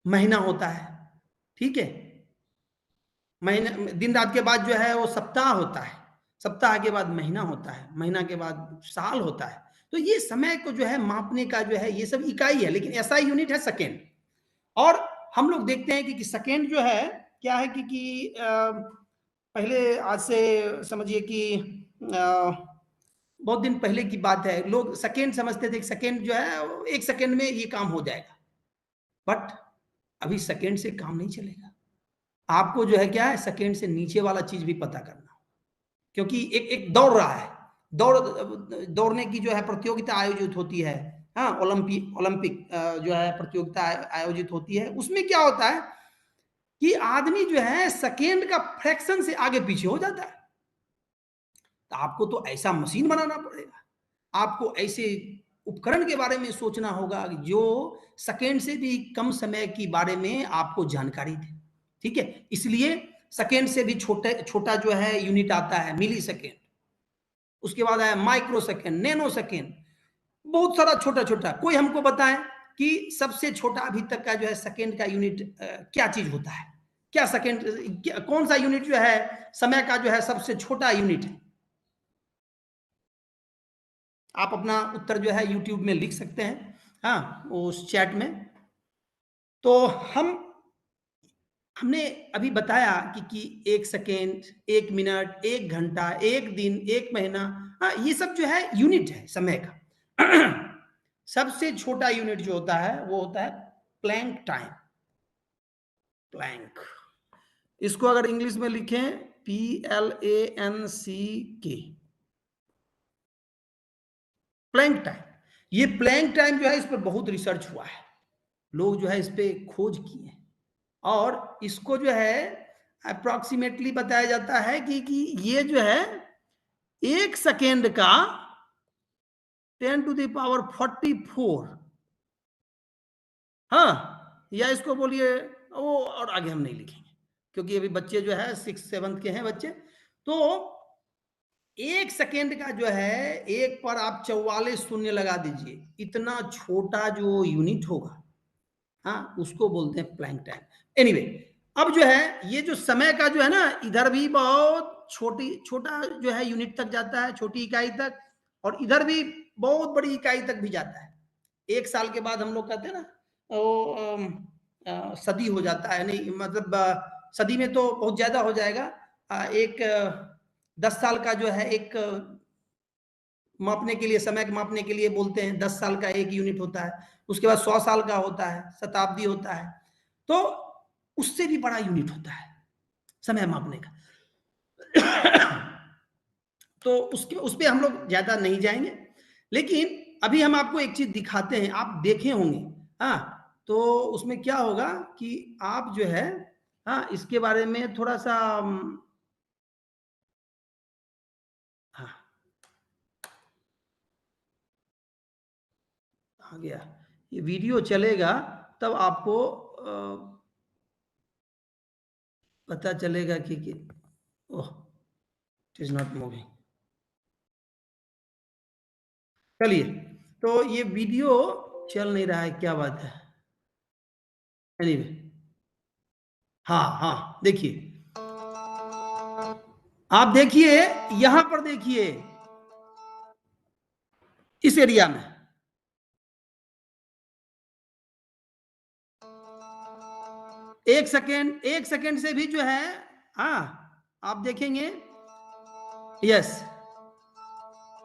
महीना होता है, ठीक है, महीना, दिन रात के बाद जो है वो सप्ताह होता है, सप्ताह के बाद महीना होता है, महीना के बाद साल होता है। तो ये समय को जो है मापने का जो है ये सब इकाई है, लेकिन ऐसा यूनिट है सेकेंड। और हम लोग देखते हैं कि सेकेंड जो है क्या है कि पहले आज से समझिए कि बहुत दिन पहले की बात है, लोग सेकेंड समझते थे, सेकेंड जो है 1 सेकेंड में ये काम हो जाएगा, बट अभी सेकेंड से काम नहीं चलेगा। आपको जो है क्या है सेकेंड से नीचे वाला चीज भी पता करना, क्योंकि एक एक दौड़ रहा है, दौड़ने की जो है प्रतियोगिता आयोजित होती है, हाँ, ओलंपिक जो है प्रतियोगिता आयोजित होती है। उसमें क्या होता है कि आदमी जो है सेकेंड का फ्रैक्शन से आगे पीछे हो जाता है। तो आपको तो ऐसा मशीन बनाना पड़ेगा, आपको ऐसे उपकरण के बारे में सोचना होगा जो सेकेंड से भी कम समय के बारे में आपको जानकारी दे, ठीक है। इसलिए सेकेंड से भी छोटा जो है यूनिट आता है मिली सेकेंड, उसके बाद आया माइक्रो सेकेंड, नैनो सेकेंड, बहुत सारा छोटा छोटा। कोई हमको बताए कि सबसे छोटा अभी तक का जो है सेकेंड का यूनिट क्या चीज होता है, क्या सेकेंड, कौन सा यूनिट जो है समय का जो है सबसे छोटा यूनिट है? आप अपना उत्तर जो है यूट्यूब में लिख सकते हैं, हाँ, उस चैट में। तो हमने अभी बताया कि 1 सेकेंड, 1 मिनट, 1 घंटा, 1 दिन, 1 महीना, हाँ, ये सब जो है यूनिट है समय का। सबसे छोटा यूनिट जो होता है वो होता है प्लैंक टाइम, प्लैंक। इसको अगर इंग्लिश में लिखें PLANCK, प्लैंक टाइम। ये प्लैंक टाइम जो है इस पर बहुत रिसर्च हुआ है, लोग जो है इस पे खोज किए हैं, और इसको जो है अप्रोक्सीमेटली बताया जाता है कि ये जो है 1 सेकेंड का 10 to the power 44, हाँ, या इसको बोलिए वो, और आगे हम नहीं लिखेंगे क्योंकि अभी बच्चे जो है 6-7 के हैं बच्चे। तो 1 सेकेंड का जो है, एक पर आप 44 शून्य लगा दीजिए, इतना छोटा जो यूनिट होगा, हाँ, उसको बोलते हैं प्लैंक टाइम। एनीवे, अब जो है ये जो समय का जो है ना, इधर भी बहुत छोटा जो है यूनिट तक जाता है, छोटी इकाई तक, और इधर भी बहुत बड़ी इकाई तक भी जाता है। 1 साल के बाद हम लोग कहते हैं ना वो सदी हो जाता है, नहीं मतलब सदी में तो बहुत ज्यादा हो जाएगा। एक 10 साल का जो है एक मापने के लिए, समय मापने के लिए बोलते हैं, 10 साल का एक यूनिट होता है। उसके बाद 100 साल का होता है, शताब्दी होता है, तो उससे भी बड़ा यूनिट होता है समय मापने का। तो उसके उस पे हम लोग ज्यादा नहीं जाएंगे, लेकिन अभी हम आपको एक चीज दिखाते हैं, आप देखे होंगे। हाँ, तो उसमें क्या होगा कि आप जो है, हाँ, इसके बारे में थोड़ा सा हाँ, आ गया, ये वीडियो चलेगा तब आपको पता चलेगा कि ओह, इट इज नॉट मूविंग। चलिए, तो ये वीडियो चल नहीं रहा है, क्या बात है। एनीवे, हाँ हाँ, देखिए, आप देखिए, यहां पर देखिए, इस एरिया में एक सेकेंड से भी जो है, हाँ, आप देखेंगे, यस,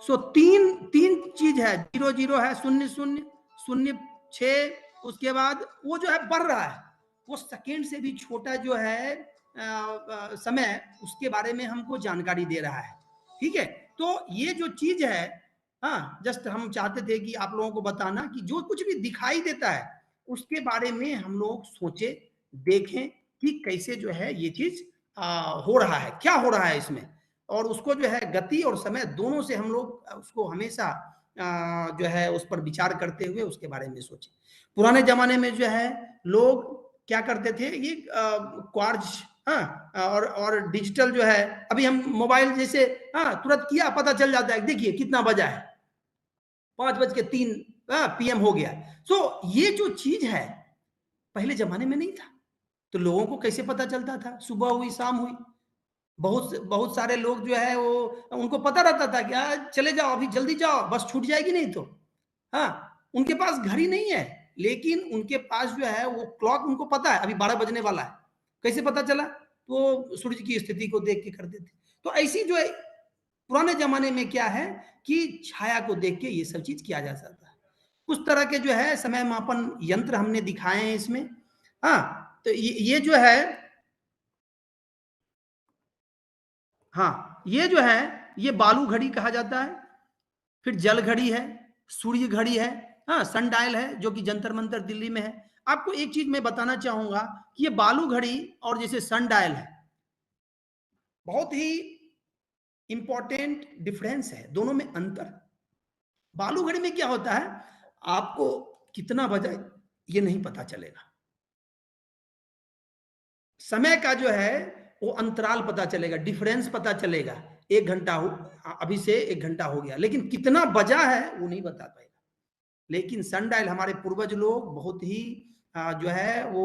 सो तीन चीज है, 0 है, 0 0 0 6, उसके बाद वो जो है बढ़ रहा है, वो सेकेंड से भी छोटा जो है समय, उसके बारे में हमको जानकारी दे रहा है। ठीक है, तो ये जो चीज है, हाँ, जस्ट हम चाहते थे कि आप लोगों को बताना कि जो कुछ भी दिखाई देता है उसके बारे में हम लोग सोचे, देखें कि कैसे जो है ये चीज हो रहा है, क्या हो रहा है इसमें, और उसको जो है गति और समय दोनों से हम लोग उसको हमेशा जो है उस पर विचार करते हुए उसके बारे में सोचे। पुराने जमाने में जो है लोग क्या करते थे, ये क्वार्ज, हाँ, और डिजिटल जो है, अभी हम मोबाइल जैसे, हाँ, तुरंत किया पता चल जाता है, देखिए कितना बजा है, 5:03 PM हो गया। सो ये जो चीज है पहले जमाने में नहीं था, तो लोगों को कैसे पता चलता था, सुबह हुई शाम हुई, बहुत बहुत सारे लोग जो है वो, उनको पता रहता था कि चले जाओ अभी, जल्दी जाओ, बस छूट जाएगी नहीं तो। हाँ, उनके पास घड़ी नहीं है, लेकिन उनके पास जो है वो क्लॉक, उनको पता है अभी 12 बजने वाला है। कैसे पता चला? तो सूरज की स्थिति को देख के करते थे। तो ऐसी जो है पुराने जमाने में क्या है कि छाया को देख के ये सब चीज किया जा सकता है। उस तरह के जो है समय मापन यंत्र हमने दिखाए हैं इसमें। हाँ, तो ये जो है, हाँ, ये जो है ये बालू घड़ी कहा जाता है, फिर जल घड़ी है, सूर्य घड़ी है, हाँ, सन डायल है जो कि जंतर मंतर दिल्ली में है। आपको एक चीज मैं बताना चाहूंगा कि ये बालू घड़ी और जैसे सन डायल है, बहुत ही इंपॉर्टेंट डिफरेंस है, दोनों में अंतर। बालू घड़ी में क्या होता है, आपको कितना बजा ये नहीं पता चलेगा, समय का जो है वो अंतराल पता चलेगा, डिफरेंस पता चलेगा, 1 घंटा हो, अभी से 1 घंटा हो गया, लेकिन कितना बजा है वो नहीं बता पाएगा। लेकिन सनडायल हमारे पूर्वज लोग बहुत ही जो है वो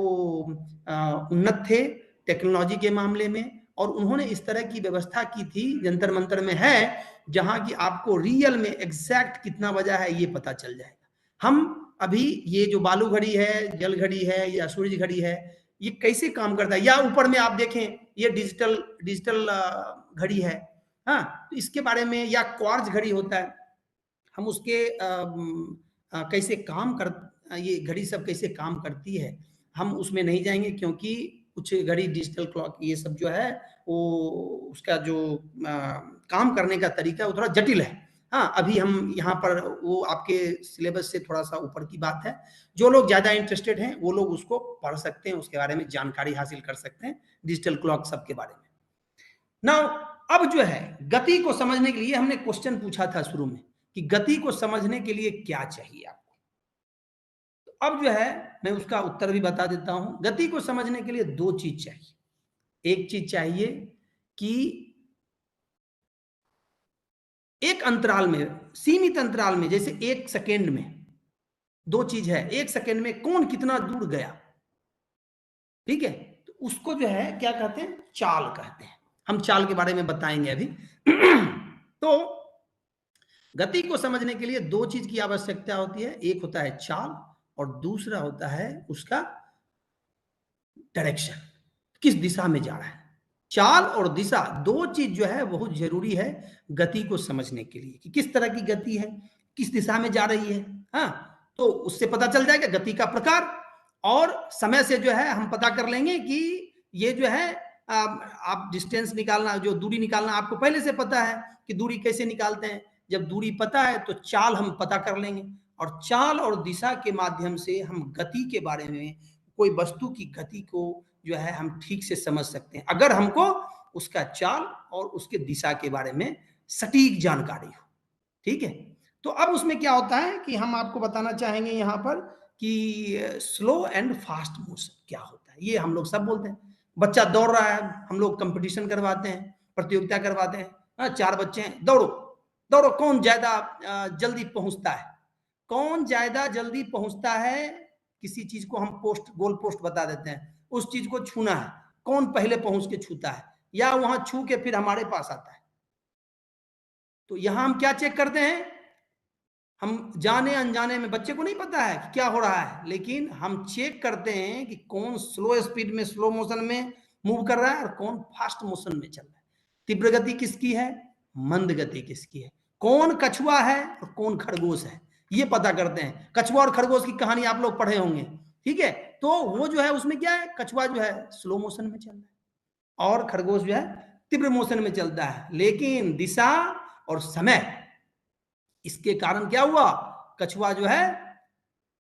उन्नत थे टेक्नोलॉजी के मामले में, और उन्होंने इस तरह की व्यवस्था की थी, जंतर मंतर में है, जहां की आपको रियल में एग्जैक्ट कितना बजा है ये पता चल जाएगा। हम अभी ये जो बालू घड़ी है, जल घड़ी है या सूरज घड़ी है, ये कैसे काम करता है, या ऊपर में आप देखें ये डिजिटल डिजिटल घड़ी है, हाँ, तो इसके बारे में, या क्वार्ट्ज घड़ी होता है, हम उसके कैसे काम कर, ये घड़ी सब कैसे काम करती है, हम उसमें नहीं जाएंगे, क्योंकि कुछ घड़ी डिजिटल क्लॉक ये सब जो है वो उसका जो काम करने का तरीका है वो थोड़ा जटिल है। हाँ, अभी हम यहाँ पर वो आपके सिलेबस से थोड़ा सा ऊपर की बात है, जो लोग ज्यादा इंटरेस्टेड हैं वो लोग उसको पढ़ सकते हैं, उसके बारे में जानकारी हासिल कर सकते हैं, डिजिटल क्लॉक सब के बारे में। नाउ अब जो है गति को समझने के लिए हमने क्वेश्चन पूछा था शुरू में कि गति को समझने के लिए क्या चाहिए आपको। तो अब जो है मैं उसका उत्तर भी बता देता हूं। गति को समझने के लिए दो चीज चाहिए। एक चीज चाहिए कि एक अंतराल में, सीमित अंतराल में, जैसे 1 सेकेंड में, दो चीज है, 1 सेकेंड में कौन कितना दूर गया, ठीक है, तो उसको जो है क्या कहते हैं, चाल कहते हैं। हम चाल के बारे में बताएंगे अभी। तो गति को समझने के लिए दो चीज की आवश्यकता होती है, एक होता है चाल और दूसरा होता है उसका डायरेक्शन, किस दिशा में जा रहा है। चाल और दिशा दो चीज जो है बहुत जरूरी है गति को समझने के लिए, कि किस तरह की गति है, किस दिशा में जा रही है। हाँ, तो उससे पता चल जाएगा गति का प्रकार, और समय से जो है हम पता कर लेंगे कि ये जो है आप डिस्टेंस निकालना, जो दूरी निकालना आपको पहले से पता है कि दूरी कैसे निकालते हैं। जब दूरी पता है तो चाल हम पता कर लेंगे, और चाल और दिशा के माध्यम से हम गति के बारे में, कोई वस्तु की गति को जो है हम ठीक से समझ सकते हैं, अगर हमको उसका चाल और उसके दिशा के बारे में सटीक जानकारी हो। ठीक है, तो अब उसमें क्या होता है कि हम आपको बताना चाहेंगे यहाँ पर कि स्लो एंड फास्ट मोशन क्या होता है। ये हम लोग सब बोलते हैं, बच्चा दौड़ रहा है, हम लोग कंपटीशन करवाते हैं, प्रतियोगिता करवाते हैं। हाँ, 4 बच्चे हैं, दौड़ो दौड़ो, कौन ज्यादा जल्दी पहुंचता है, कौन ज्यादा जल्दी पहुंचता है। किसी चीज को हम पोस्ट, गोल पोस्ट बता देते हैं, उस चीज को छूना है, कौन पहले पहुंच के छूता है, या वहां छू के फिर हमारे पास आता है। तो यहां हम क्या चेक करते हैं, हम जाने अनजाने में, बच्चे को नहीं पता है कि क्या हो रहा है, लेकिन हम चेक करते हैं कि कौन स्लो स्पीड में, स्लो मोशन में मूव कर रहा है और कौन फास्ट मोशन में चल रहा है। तीव्र गति किसकी है, मंद गति किसकी है, कौन कछुआ है और कौन खरगोश है, ये पता करते हैं। कछुआ और खरगोश की कहानी आप लोग पढ़े होंगे, ठीक है, तो वो जो है उसमें क्या है, कछुआ जो है स्लो मोशन में चल रहा है और खरगोश जो है तीव्र मोशन में चलता है। लेकिन दिशा और समय, इसके कारण क्या हुआ, कछुआ जो है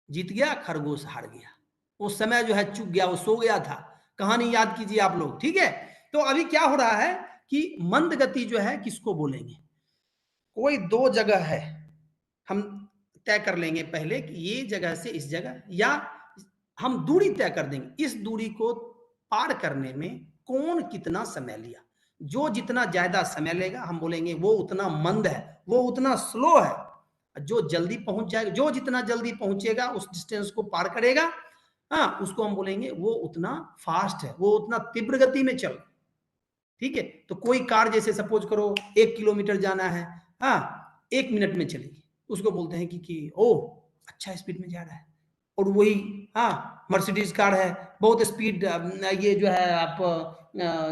जीत गया, खरगोश हार गया। वो समय जो है चूक गया, वो सो गया था। कहानी याद कीजिए आप लोग, ठीक है। तो अभी क्या हो रहा है कि मंद गति जो है किसको बोलेंगे, कोई दो जगह है, हम तय कर लेंगे पहले कि ये जगह से इस जगह, या हम दूरी तय कर देंगे, इस दूरी को पार करने में कौन कितना समय लिया। जो जितना ज्यादा समय लेगा हम बोलेंगे वो उतना मंद है, वो उतना स्लो है। जो जल्दी पहुंच जाएगा, जो जितना जल्दी पहुंचेगा उस डिस्टेंस को पार करेगा, हाँ, उसको हम बोलेंगे वो उतना फास्ट है, वो उतना तीव्र गति में चल। ठीक है, तो कोई कार जैसे सपोज करो 1 किलोमीटर जाना है, हाँ, 1 मिनट में चलेगी, उसको बोलते हैं कि ओ अच्छा स्पीड में जा रहा है। और वही, हाँ, मर्सिडीज कार है, बहुत स्पीड, ये जो है आप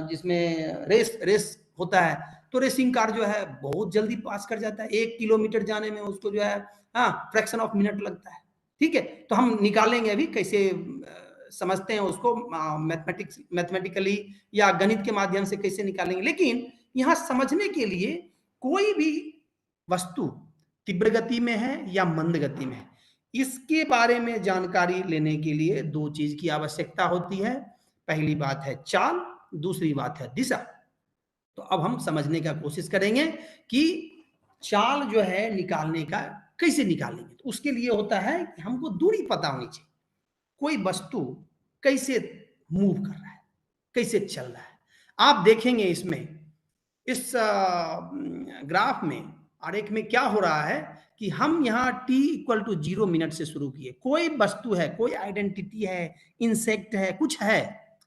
जिसमें रेस होता है, तो रेसिंग कार जो है बहुत जल्दी पास कर जाता है, 1 किलोमीटर जाने में उसको जो है, हाँ, फ्रैक्शन ऑफ मिनट लगता है। ठीक है, तो हम निकालेंगे अभी कैसे समझते हैं उसको, मैथमेटिकली या गणित के माध्यम से कैसे निकालेंगे। लेकिन यहां समझने के लिए कोई भी वस्तु तीव्र गति में है या मंद गति में है, इसके बारे में जानकारी लेने के लिए दो चीज की आवश्यकता होती है। पहली बात है चाल, दूसरी बात है दिशा। तो अब हम समझने का कोशिश करेंगे कि चाल जो है निकालने का कैसे निकालेंगे। तो उसके लिए होता है कि हमको दूरी पता होनी चाहिए, कोई वस्तु कैसे मूव कर रहा है, कैसे चल रहा है। आप देखेंगे इसमें, इस ग्राफ में, आरेख में क्या हो रहा है कि हम यहाँ t = 0 मिनट से शुरू किए। कोई वस्तु है, कोई आइडेंटिटी है, इंसेक्ट है, कुछ है,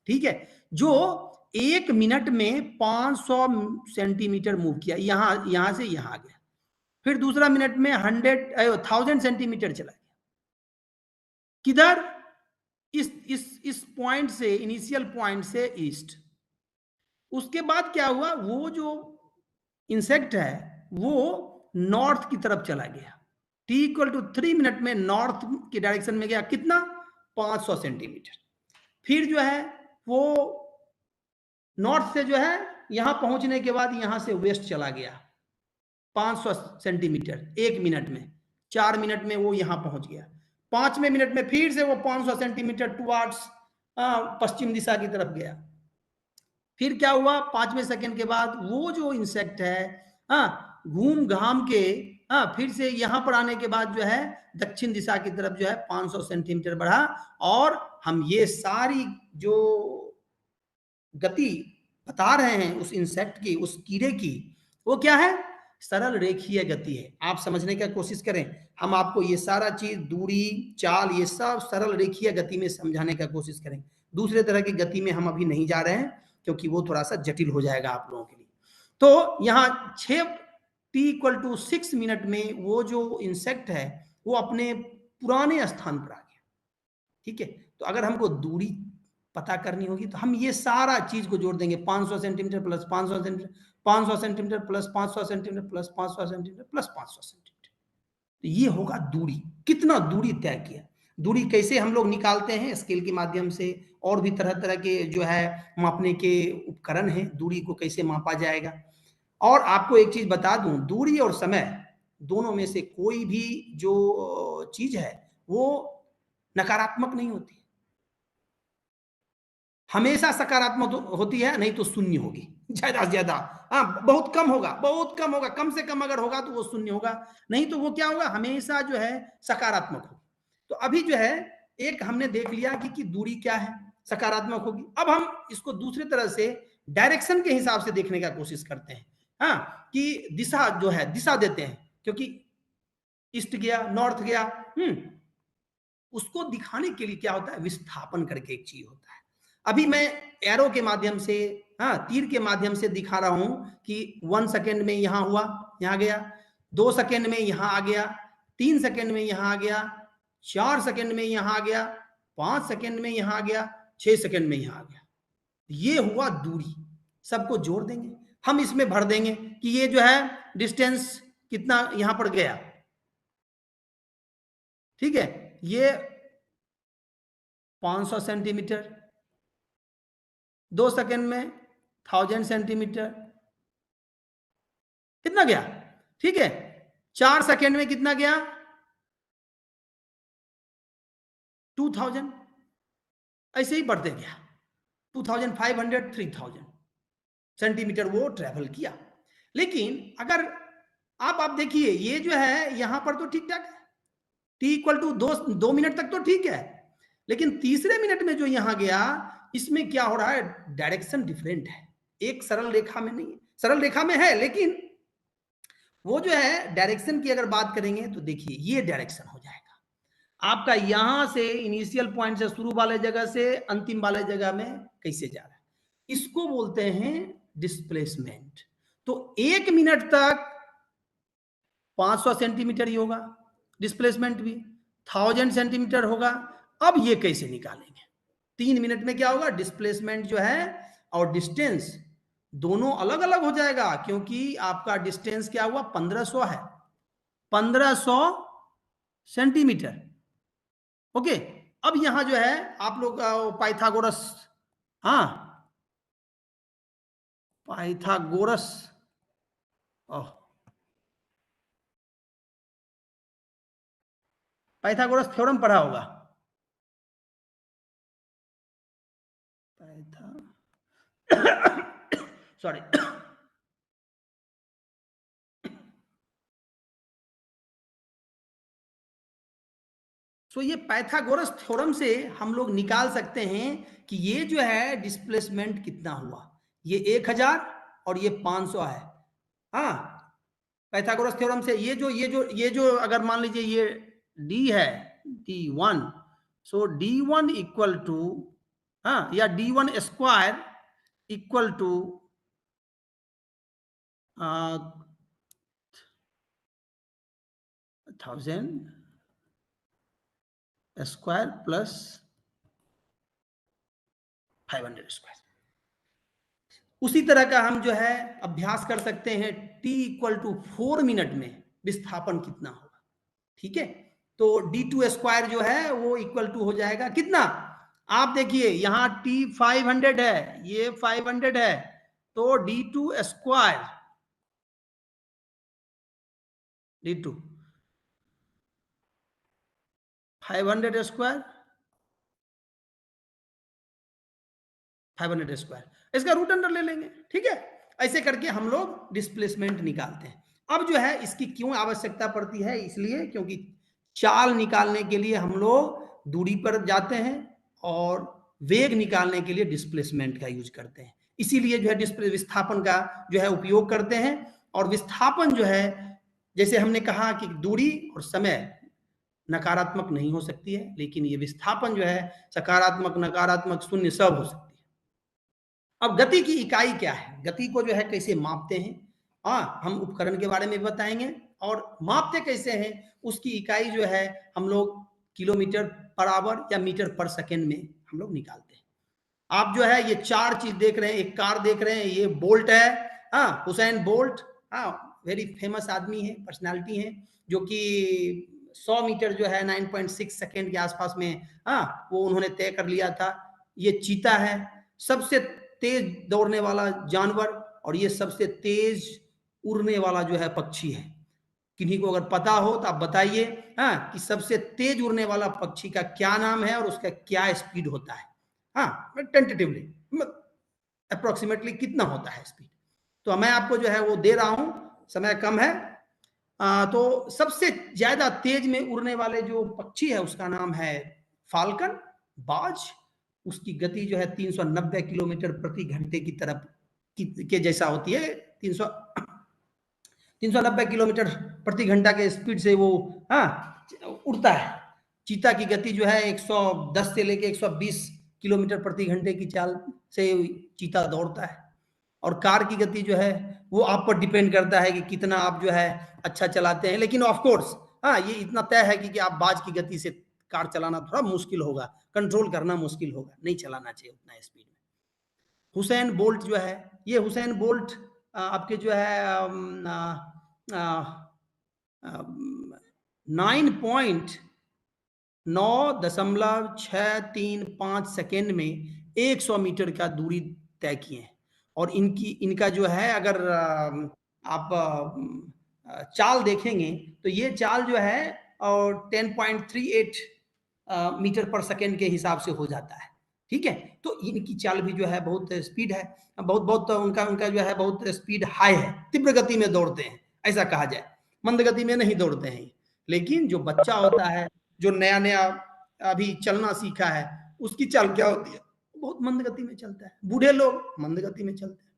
ठीक है, जो 1 मिनट में 500 सेंटीमीटर मूव किया, यहां से यहां आ गया। फिर दूसरा मिनट में 1000 सेंटीमीटर चला गया। किधर, इस पॉइंट से, इनिशियल पॉइंट से ईस्ट। उसके बाद क्या हुआ, वो जो इंसेक्ट है वो नॉर्थ की तरफ चला गया। t = 3 मिनट में नॉर्थ की डायरेक्शन में गया, कितना, 500 सेंटीमीटर। फिर जो है वो नॉर्थ से जो है यहां पहुंचने के बाद यहां से वेस्ट चला गया 500 सेंटीमीटर 1 मिनट में। 4 मिनट में वो यहां पहुंच गया। 5वें मिनट में फिर से वो 500 सेंटीमीटर टुवार्ड्स पश्चिम दिशा की तरफ गया। फिर क्या हुआ, 5वें सेकंड के बाद वो जो इंसेक्ट है, हाँ, घूम घाम के, हाँ, फिर से यहाँ पर आने के बाद जो है दक्षिण दिशा की तरफ जो है 500 सेंटीमीटर बढ़ा, और हम ये सारी जो गति बता रहे हैं उस इंसेक्ट की, उस कीड़े की, वो क्या है? सरल रेखीय गति है। आप समझने की कोशिश करें, हम आपको ये सारा चीज, दूरी, चाल, ये सब सरल रेखीय गति में समझाने का कोशिश करें। दूसरे तरह की गति में हम अभी नहीं जा रहे हैं, क्योंकि वो थोड़ा सा जटिल हो जाएगा आप लोगों के लिए। तो यहाँ 6 मिनट में वो जो इंसेक्ट है वो अपने पुराने स्थान पर आ गया। ठीक है, तो अगर हमको दूरी पता करनी होगी तो हम ये सारा चीज को जोड़ देंगे, 500 centimetre plus 500 centimetre, 500 centimetre plus 500 centimetre plus 500 centimetre plus 500 centimetre, तो ये होगा दूरी। कितना दूरी तय किया। दूरी कैसे हम लोग निकालते हैं? स्केल के माध्यम से, और भी तरह तरह के जो है मापने के उपकरण हैं, दूरी को कैसे मापा जाएगा। और आपको एक चीज बता दूं, दूरी और समय दोनों में से कोई भी जो चीज है वो नकारात्मक नहीं होती, हमेशा सकारात्मक होती है, नहीं तो शून्य होगी ज्यादा से ज्यादा। हाँ, बहुत कम होगा, बहुत कम होगा, कम से कम अगर होगा तो वो शून्य होगा, नहीं तो वो क्या होगा? हमेशा जो है सकारात्मक होगा। तो अभी जो है एक हमने देख लिया कि दूरी क्या है, सकारात्मक होगी। अब हम इसको दूसरी तरह से डायरेक्शन के हिसाब से देखने का कोशिश करते हैं। हाँ, कि दिशा जो है, दिशा देते हैं, क्योंकि ईस्ट गया, नॉर्थ गया, उसको दिखाने के लिए क्या होता है? विस्थापन करके एक चीज होता है। अभी मैं एरो के माध्यम से, हाँ, तीर के माध्यम से दिखा रहा हूं कि 1 सेकेंड में यहां हुआ, यहां गया, 2 सेकेंड में यहां आ गया, 3 सेकेंड में यहां आ गया, 4 सेकेंड में यहां आ गया, 5 सेकेंड में यहां आ गया, 6 सेकेंड में यहां आ गया। ये हुआ दूरी। सबको जोड़ देंगे, हम इसमें भर देंगे कि ये जो है डिस्टेंस कितना यहां पर गया। ठीक है, ये 500 सेंटीमीटर, 2 सेकेंड में 1000 सेंटीमीटर, कितना गया? ठीक है, 4 सेकेंड में कितना गया? 2000, ऐसे ही बढ़ते गया, 2500, 3000 सेंटीमीटर वो ट्रेवल किया। लेकिन अगर आप देखिए, ये जो है यहां पर तो ठीक ठाक है, t = 2 मिनट तक तो ठीक है, लेकिन तीसरे मिनट में जो यहां गया, इसमें क्या हो रहा है? डायरेक्शन डिफरेंट है, एक सरल रेखा में नहीं है, सरल रेखा में है, लेकिन वो जो है डायरेक्शन की अगर बात करेंगे तो देखिए ये डायरेक्शन हो जाएगा आपका, यहां से इनिशियल पॉइंट से, शुरू वाले जगह से अंतिम वाले जगह में कैसे जा रहा है, इसको बोलते हैं डिस्प्लेसमेंट। तो 1 मिनट तक 500 सेंटीमीटर ही होगा, डिस्प्लेसमेंट भी 1000 सेंटीमीटर होगा। अब ये कैसे निकालेंगे? 3 मिनट में क्या होगा? डिस्प्लेसमेंट जो है और डिस्टेंस दोनों अलग अलग हो जाएगा, क्योंकि आपका डिस्टेंस क्या हुआ? 1500 है, 1500 सेंटीमीटर। ओके, अब यहां जो है आप लोग पाइथागोरस, हाँ, पाइथागोरस, पाइथागोरस थ्योरम पढ़ा होगा। सॉरी, सो ये पाइथागोरस थ्योरम से हम लोग निकाल सकते हैं कि ये जो है डिस्प्लेसमेंट कितना हुआ, ये 1000 और ये 500 है। हाँ, पाइथागोरस थ्योरम से ये जो अगर मान लीजिए ये d है, d1, so d1 equal to, हाँ, या d1 square equal to 1000 square plus 500 square. उसी तरह का हम जो है अभ्यास कर सकते हैं, t = 4 मिनट में विस्थापन कितना होगा। ठीक है, तो d2 स्क्वायर जो है वो इक्वल टू हो जाएगा कितना? आप देखिए यहां t 500 है, ये 500 है, तो d2 square, d2 500 square, 500 square, इसका रूट अंडर ले लेंगे। ठीक है, ऐसे करके हम लोग डिस्प्लेसमेंट निकालते हैं। अब जो है इसकी क्यों आवश्यकता पड़ती है, इसलिए क्योंकि चाल निकालने के लिए हम लोग दूरी पर जाते हैं और वेग निकालने के लिए डिस्प्लेसमेंट का यूज करते हैं। इसीलिए जो है विस्थापन का जो है उपयोग करते हैं। और विस्थापन जो है, जैसे हमने कहा कि दूरी और समय नकारात्मक नहीं हो सकती है, लेकिन ये विस्थापन जो है सकारात्मक, नकारात्मक, शून्य सब हो सकती है। अब गति की इकाई क्या है, गति को जो है कैसे मापते हैं, हम उपकरण के बारे में बताएंगे, और मापते कैसे हैं उसकी इकाई जो है हम लोग किलोमीटर पर आवर या मीटर पर सेकेंड में हम लोग निकालते हैं। आप जो है ये 4 चीज देख रहे हैं, एक कार देख रहे हैं, ये बोल्ट है, हुसैन बोल्ट, वेरी फेमस आदमी है, पर्सनालिटी है, जो कि 100 मीटर जो है 9.6 सेकेंड के आसपास में वो उन्होंने तय कर लिया था। ये चीता है, सबसे तेज दौड़ने वाला जानवर, और ये सबसे तेज उड़ने वाला जो है पक्षी है। किन्हीं को अगर पता हो तो आप बताइए कि सबसे तेज उड़ने वाला पक्षी का क्या नाम है और उसका क्या स्पीड होता है। टेंटेटिवली अप्रोक्सीमेटली कितना होता है स्पीड, तो मैं आपको जो है वो दे रहा हूं, समय कम है। तो सबसे ज्यादा तेज में उड़ने वाले जो पक्षी है उसका नाम है फाल्कन, बाज। उसकी गति जो है 390 किलोमीटर प्रति घंटे की तरफ के जैसा होती है। 390 किलोमीटर प्रति घंटा के स्पीड से वो उड़ता है। चीता की गति जो है 110 से लेके 120 किलोमीटर प्रति घंटे की चाल से चीता दौड़ता है। और कार की गति जो है वो आप पर डिपेंड करता है कि कितना आप जो है अच्छा चलाते हैं, लेकिन ऑफ कोर्स ये इतना तय है कि आप बाज की गति से कार चलाना थोड़ा मुश्किल होगा, कंट्रोल करना मुश्किल होगा, नहीं चलाना चाहिए उतना स्पीड में। हुसैन बोल्ट जो है, ये हुसैन बोल्ट आपके जो है 9.963 सेकेंड में 100 मीटर का दूरी तय किए हैं। और इनका जो है अगर आप चाल देखेंगे तो ये चाल जो है और 10.38 मीटर पर सेकेंड के हिसाब से हो जाता है। ठीक है, तो इनकी चाल भी जो है बहुत स्पीड है, बहुत उनका जो है बहुत स्पीड हाई है, तीव्र गति में दौड़ते हैं ऐसा कहा जाए, मंद गति में नहीं दौड़ते हैं। लेकिन जो बच्चा होता है, जो नया नया अभी चलना सीखा है, उसकी चाल क्या होती है, बहुत मंद गति में चलता है। बूढ़े लोग मंद गति में चलते हैं,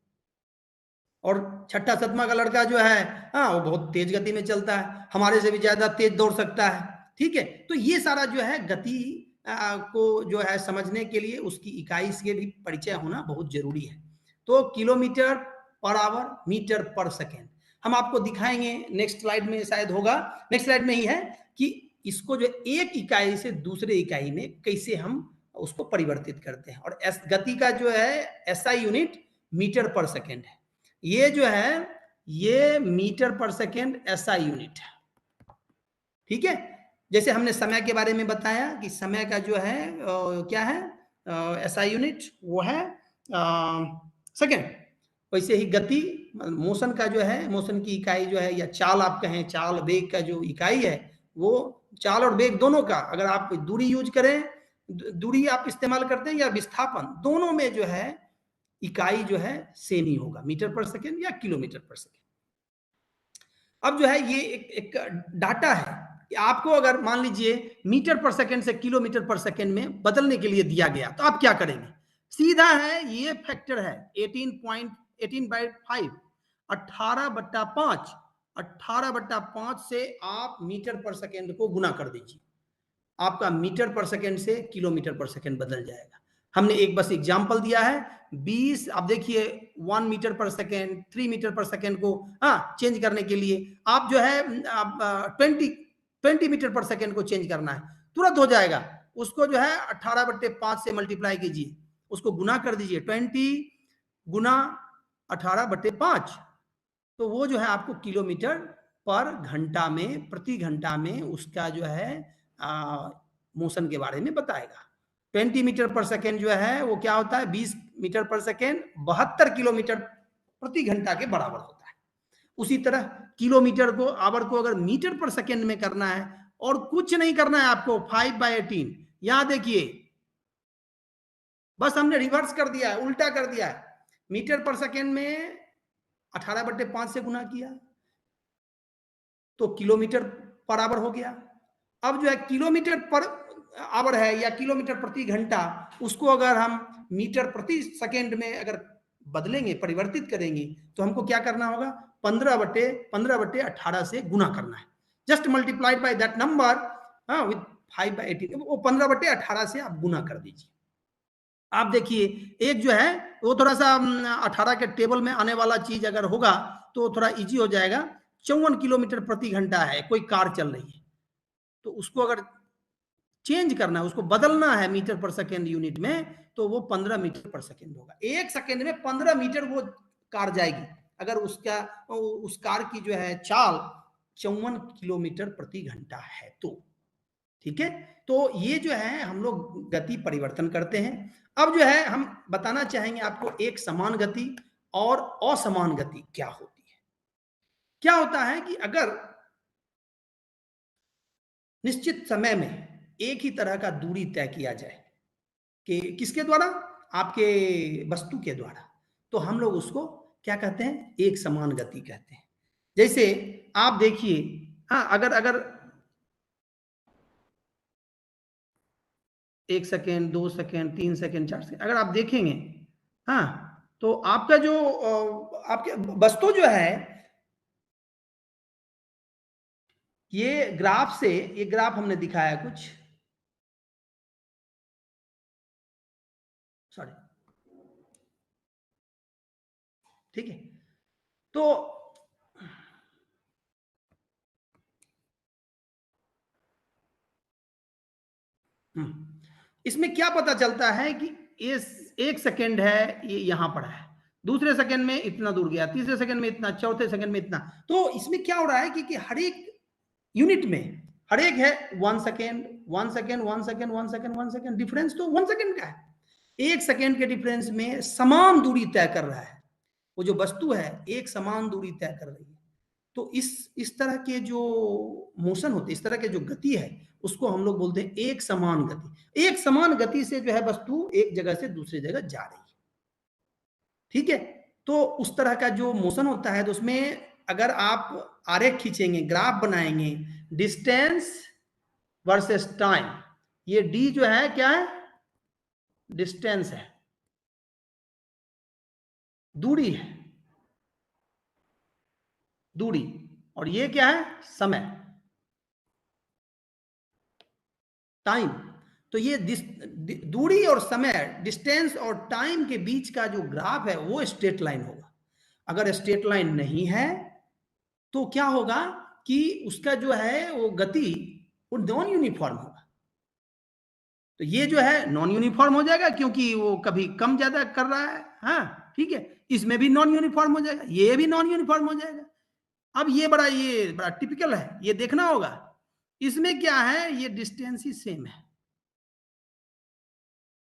और छठा सतमा का लड़का जो है वो बहुत तेज गति में चलता है, हमारे से भी ज्यादा तेज दौड़ सकता है। ठीक है, तो ये सारा जो है गति को जो है समझने के लिए उसकी इकाई से भी परिचय होना बहुत जरूरी है। तो किलोमीटर पर आवर, मीटर पर सेकेंड हम आपको दिखाएंगे, नेक्स्ट स्लाइड में शायद होगा, नेक्स्ट स्लाइड में ही है, कि इसको जो एक इकाई से दूसरे इकाई में कैसे हम उसको परिवर्तित करते हैं। और गति का जो है एसआई यूनिट मीटर पर सेकेंड है, ये जो है ये मीटर पर सेकेंड एसआई यूनिट है। ठीक है, जैसे हमने समय के बारे में बताया कि समय का जो है क्या है एसआई यूनिट, वो है सेकेंड। वैसे ही गति, मोशन का जो है, मोशन की इकाई जो है, या चाल आप कहें, चाल वेग का जो इकाई है, वो चाल और वेग दोनों का, अगर आप दूरी यूज करें, दूरी आप इस्तेमाल करते हैं या विस्थापन, दोनों में जो है इकाई जो है सेम ही होगा, मीटर पर सेकेंड या किलोमीटर पर सेकेंड। अब जो है ये एक डाटा है कि आपको अगर मान लीजिए मीटर पर सेकेंड से किलोमीटर पर सेकेंड में बदलने के लिए दिया गया, तो आप क्या करेंगे? सीधा है, ये फैक्टर है 18.5, 18/5 से आप मीटर पर सेकेंड को गुना कर दीजिए, आपका मीटर पर सेकेंड से किलोमीटर पर सेकेंड बदल जाएगा। हमने एक बस एग्जांपल दिया है 20, आप देखिए 1 मीटर पर सेकेंड, 3 मीटर पर सेकेंड को चेंज करने के लिए आप जो है 20 मीटर पर सेकेंड को चेंज करना है, तुरंत हो जाएगा। उसको जो है 18/5 से मल्टीप्लाई कीजिए, उसको गुना कर दीजिए, 20 गुना 18/5, तो वो जो है आपको किलोमीटर पर घंटा में, प्रति घंटा में उसका जो है मोशन के बारे में बताएगा। 20 मीटर पर सेकेंड जो है वो क्या होता है, 20 मीटर पर सेकेंड 72 किलोमीटर प्रति घंटा के बराबर होता है। उसी तरह किलोमीटर को, आवर को अगर मीटर पर सेकेंड में करना है, और कुछ नहीं करना है आपको, 5/18, यहां देखिए बस हमने रिवर्स कर दिया है, उल्टा कर दिया है। मीटर पर सेकेंड में 18/5 से गुना किया, तो किलोमीटर पर आवर हो गया। अब जो है किलोमीटर पर आवर है या किलोमीटर प्रति घंटा, उसको अगर हम मीटर प्रति सेकेंड में अगर बदलेंगे, परिवर्तित करेंगे, तो हमको क्या करना होगा, 15/18 से गुना करना है। Just multiplied by that number with 5/18, वो 15/18 से आप गुना कर दीजिए। आप देखिए एक जो है वो थोड़ा सा 18 के टेबल में आने वाला चीज अगर होगा तो थोड़ा इजी हो जाएगा। 54 किलोमीटर प्रति घंटा है, कोई कार चल रही है, तो उसको अगर चेंज करना है, उसको बदलना है मीटर पर सेकेंड यूनिट में, तो वो 15 मीटर पर सेकेंड होगा। एक सेकेंड में 15 मीटर वो कार जाएगी, अगर उस कार की जो है चाल 54 किलोमीटर प्रति घंटा है तो। ठीक है, तो ये जो है हम लोग गति परिवर्तन करते हैं। अब जो है हम बताना चाहेंगे आपको एक समान गति और असमान गति क्या होती है। क्या होता है कि अगर निश्चित समय में एक ही तरह का दूरी तय किया जाए, कि किसके द्वारा, आपके वस्तु के द्वारा, तो हम लोग उसको क्या कहते हैं, एक समान गति कहते हैं। जैसे आप देखिए, हाँ, अगर अगर 1 सेकेंड, 2 सेकेंड, 3 सेकेंड, 4 सेकेंड अगर आप देखेंगे, हाँ, तो आपका जो आपके वस्तु जो है, ये ग्राफ से, ये ग्राफ हमने दिखाया कुछ, सॉरी, ठीक है, तो इसमें क्या पता चलता है कि ये 1 सेकेंड है, ये यहां पर है, दूसरे सेकेंड में इतना दूर गया, तीसरे सेकेंड में इतना, चौथे सेकेंड में इतना। तो इसमें क्या हो रहा है कि हर एक यूनिट में हर एक है 1 second, 1 second, 1 second, 1 second, 1 second, difference तो 1 सेकेंड का है। 1 सेकेंड के डिफरेंस में समान दूरी तय कर रहा है, वो जो वस्तु है एक समान दूरी तय कर रही है। तो इस तरह के जो मोशन होते, इस तरह के जो गति है, उसको हम लोग बोलते हैं एक समान गति। एक समान गति से जो है वस्तु एक जगह से दूसरी जगह जा रही है। ठीक है, तो उस तरह का जो मोशन होता है, तो उसमें अगर आप आरेख खींचेंगे, ग्राफ बनाएंगे, डिस्टेंस वर्सेस टाइम, ये डी जो है क्या है, डिस्टेंस है, दूरी है, दूरी, और ये क्या है, समय, टाइम। तो ये दूरी और समय, डिस्टेंस और टाइम के बीच का जो ग्राफ है वो स्ट्रेट लाइन होगा। अगर स्ट्रेट लाइन नहीं है तो क्या होगा कि उसका जो है वो गति वो नॉन यूनिफॉर्म होगा। तो ये जो है नॉन यूनिफॉर्म हो जाएगा, क्योंकि वो कभी कम ज्यादा कर रहा है, हाँ, ठीक है, इसमें भी नॉन यूनिफॉर्म हो जाएगा, ये भी नॉन यूनिफॉर्म हो जाएगा। अब ये बड़ा टिपिकल है, ये देखना होगा। इसमें क्या है, ये डिस्टेंस ही सेम है।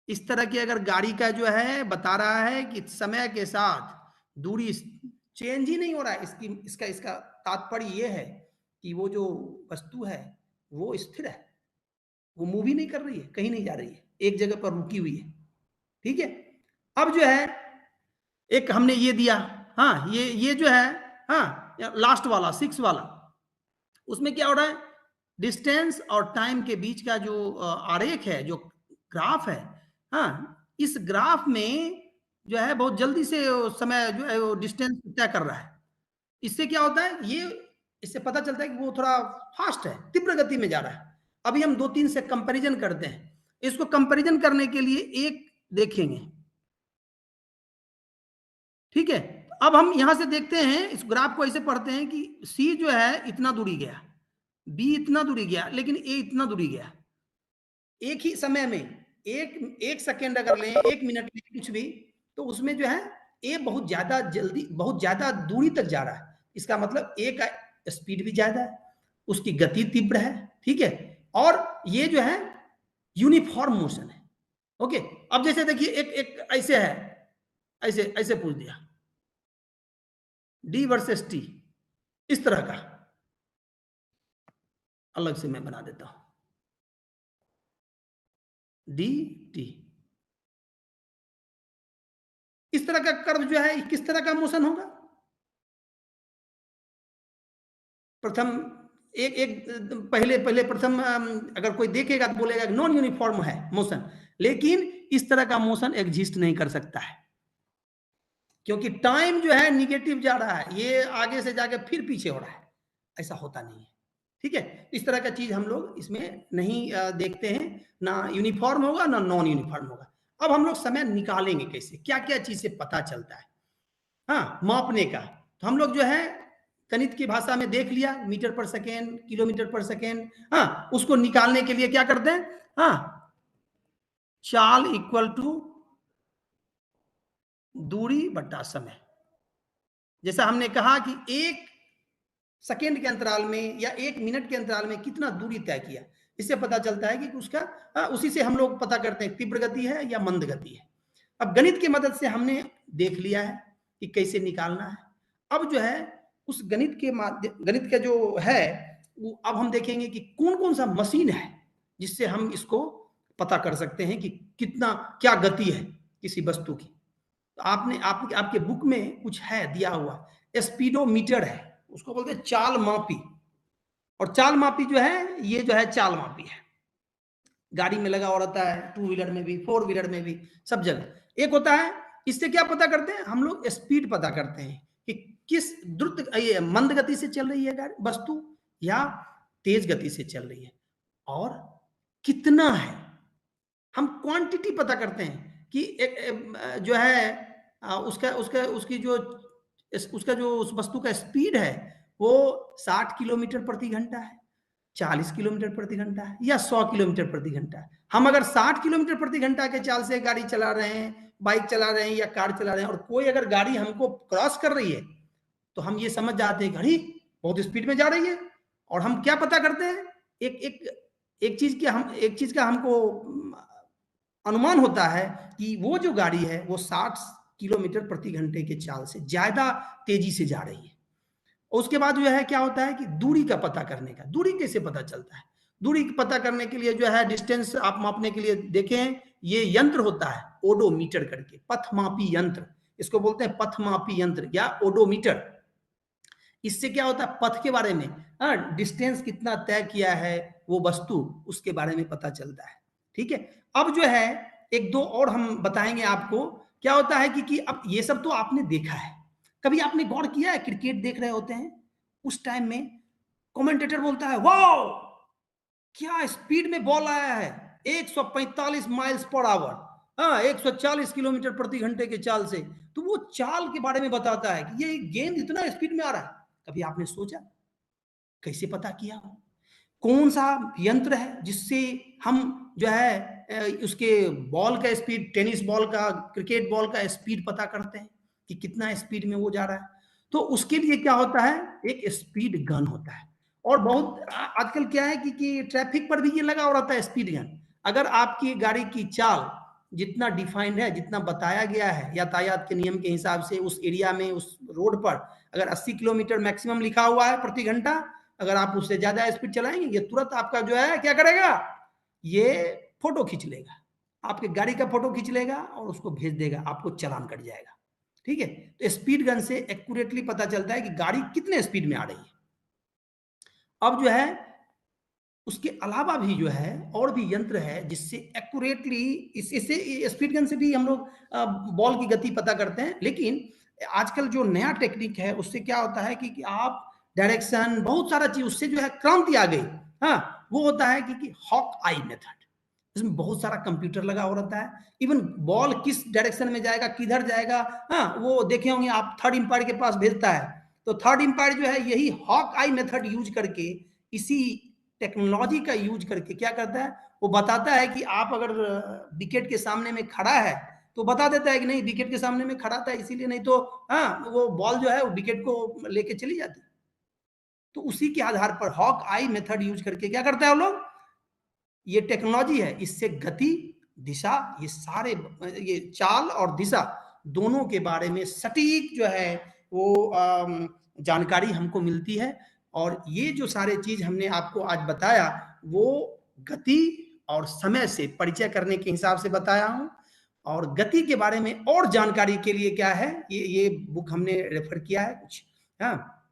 इस तरह की अगर गाड़ी का जो है बता रहा है कि समय के साथ दूरी चेंज ही नहीं हो रहा है, इसका तात्पर्य ये है कि वो जो वस्तु है वो स्थिर है, वो मूव ही नहीं कर रही है, कहीं नहीं जा रही है, एक जगह पर रुकी हुई है। ठीक है, अब जो है एक हमने ये दिया, हाँ, ये जो है, हाँ, लास्ट वाला 6 वाला, उसमें क्या हो रहा है, डिस्टेंस और टाइम के बीच का जो आरेख है, जो ग्राफ है, हाँ, इस ग्राफ में जो है बहुत जल्दी से समय जो है वो डिस्टेंस तय कर रहा है। इससे क्या होता है, ये इससे पता चलता है कि वो थोड़ा फास्ट है, तीव्र गति में जा रहा है। अभी हम 2-3 से कंपैरिजन करते हैं। इसको कंपैरिजन करने के लिए एक देखेंगे, ठीक है। अब हम यहां से देखते हैं, इस ग्राफ को ऐसे पढ़ते हैं कि सी जो है इतना दूरी गया, बी इतना दूरी गया, लेकिन ए इतना दूरी गया। एक ही समय में एक सेकेंड अगर लें, 1 मिनट लें, कुछ भी, तो उसमें जो है ए बहुत ज्यादा जल्दी, बहुत ज्यादा दूरी तक जा रहा है। इसका मतलब ए का स्पीड भी ज्यादा है, उसकी गति तीव्र है, ठीक है, और ये जो है यूनिफॉर्म मोशन है। ओके, अब जैसे देखिए एक एक ऐसे है, ऐसे ऐसे पूछ दिया, डी वर्सेस टी, इस तरह का अलग से मैं बना देता हूं, डी टी, इस तरह का कर्व जो है किस तरह का मोशन होगा, प्रथम एक पहले प्रथम अगर कोई देखेगा तो बोलेगा नॉन यूनिफॉर्म है मोशन, लेकिन इस तरह का मोशन एग्जिस्ट नहीं कर सकता है, क्योंकि टाइम जो है निगेटिव जा रहा है, ये आगे से जाके फिर पीछे हो रहा है, ऐसा होता नहीं है। ठीक है, इस तरह का चीज हम लोग इसमें नहीं देखते हैं, ना यूनिफॉर्म होगा ना नॉन यूनिफॉर्म होगा। अब हम लोग समय निकालेंगे कैसे, क्या क्या चीज से पता चलता है, हाँ, मापने का। तो हम लोग जो है गणित की भाषा में देख लिया, मीटर पर सेकेंड, किलोमीटर पर सेकेंड, हाँ, उसको निकालने के लिए क्या करते हैं, हाँ, चाल इक्वल टू दूरी बटा समय। जैसा हमने कहा कि एक सेकेंड के अंतराल में या एक मिनट के अंतराल में कितना दूरी तय किया, इससे पता चलता है कि उसका उसी से हम लोग पता करते हैं तीव्र गति है या मंद गति है। अब गणित की मदद से हमने देख लिया है कि कैसे निकालना है। अब जो है उस गणित के माध्यम, गणित का जो है वो अब हम देखेंगे कि कौन कौन सा मशीन है जिससे हम इसको पता कर सकते हैं कि कितना क्या गति है किसी वस्तु की। तो आपके बुक में कुछ है दिया हुआ, स्पीडोमीटर है, उसको बोलते हैं चाल मापी। और चाल मापी जो है, ये जो है चाल मापी है, गाड़ी में लगा हुआ रहता है, टू व्हीलर में भी, फोर व्हीलर में भी, सब जगह एक होता है। इससे क्या पता करते हैं हम लोग, स्पीड पता करते हैं कि किस द्रुत, ये मंद गति से चल रही है गाड़ी वस्तु या तेज गति से चल रही है, और कितना है। हम क्वांटिटी पता करते हैं कि जो है उसका जो उस वस्तु का स्पीड है वो 60 किलोमीटर प्रति घंटा है, 40 किलोमीटर प्रति घंटा है या 100 किलोमीटर प्रति घंटा है। हम अगर 60 किलोमीटर प्रति घंटा के चाल से गाड़ी चला रहे हैं, बाइक चला रहे हैं या कार चला रहे हैं, और कोई अगर गाड़ी हमको क्रॉस कर रही है, तो हम ये समझ जाते हैं घड़ी बहुत स्पीड में जा रही है। और हम क्या पता करते हैं, एक चीज का हमको अनुमान होता है कि वो जो गाड़ी है वो 60 किलोमीटर प्रति घंटे के चाल से ज्यादा तेजी से जा रही है। उसके बाद जो है क्या होता है कि दूरी का पता करने का, दूरी कैसे पता चलता है, दूरी पता करने के लिए जो है डिस्टेंस आप मापने के लिए देखें, ये यंत्र होता है ओडोमीटर करके, पथमापी यंत्र, इसको बोलते हैं पथमापी यंत्र या ओडोमीटर। इससे क्या होता है, पथ के बारे में, डिस्टेंस कितना तय किया है वो वस्तु, उसके बारे में पता चलता है। ठीक है, अब जो है एक दो और हम बताएंगे आपको। क्या होता है कि अब ये सब तो आपने देखा है, कभी आपने गौर किया है, क्रिकेट देख रहे होते हैं, उस टाइम में कमेंटेटर बोलता है वाओ क्या स्पीड में बॉल आया है, 145 माइल्स पर आवर, 140 किलोमीटर प्रति घंटे के चाल से। तो वो चाल के बारे में बताता है कि ये गेंद इतना स्पीड में आ रहा है। कभी आपने सोचा कैसे पता किया, कौन सा यंत्र है जिससे हम जो है उसके बॉल का स्पीड, टेनिस बॉल का, क्रिकेट बॉल का स्पीड पता करते हैं कि कितना स्पीड में वो जा रहा है। तो उसके लिए क्या होता है, एक स्पीड गन होता है। और बहुत आजकल क्या है कि ट्रैफिक पर भी ये लगा हो रहता है स्पीड गन। अगर आपकी गाड़ी की चाल जितना डिफाइंड है, जितना बताया गया है यातायात के नियम के हिसाब से, उस एरिया में, उस रोड पर अगर 80 किलोमीटर मैक्सिमम लिखा हुआ है प्रति घंटा, अगर आप उससे ज्यादा स्पीड चलाएंगे, ये तुरंत आपका जो है क्या करेगा, ये फोटो खींच लेगा, आपके गाड़ी का फोटो खींच लेगा और उसको भेज देगा, आपको चालान कट जाएगा। ठीक है, तो स्पीड गन से एक्यूरेटली पता चलता है कि गाड़ी कितने स्पीड में आ रही है। अब जो है उसके अलावा भी जो है और भी यंत्र है जिससे एक्यूरेटली, इससे स्पीड गन से भी हम लोग बॉल की गति पता करते हैं। लेकिन आजकल जो नया टेक्निक है उससे क्या होता है कि आप डायरेक्शन, बहुत सारा चीज, उससे जो है क्रांति आ गई। हाँ, वो होता है कि हॉक आई मेथड, इसमें बहुत सारा कंप्यूटर लगा हो रहता है, इवन बॉल किस डायरेक्शन में जाएगा, किधर जाएगा, हाँ, वो देखे होंगे आप, थर्ड एम्पायर के पास भेजता है, तो थर्ड एम्पायर जो है यही हॉक आई मेथड यूज करके, इसी टेक्नोलॉजी का यूज करके क्या करता है, वो बताता है कि आप अगर विकेट के सामने में खड़ा है तो बता देता है कि नहीं विकेट के सामने में खड़ा था इसीलिए, नहीं तो हाँ वो बॉल जो है वो विकेट को लेके चली जाती। तो उसी के आधार पर हॉक आई मेथड यूज करके क्या करता है वो लोग, ये टेक्नोलॉजी है, इससे गति, दिशा, ये सारे, ये चाल और दिशा दोनों के बारे में सटीक जो है वो जानकारी हमको मिलती है। और ये जो सारे चीज हमने आपको आज बताया वो गति और समय से परिचय करने के हिसाब से बताया हूं। और गति के बारे में और जानकारी के लिए क्या है, ये बुक हमने रेफर किया है कुछ, हाँ,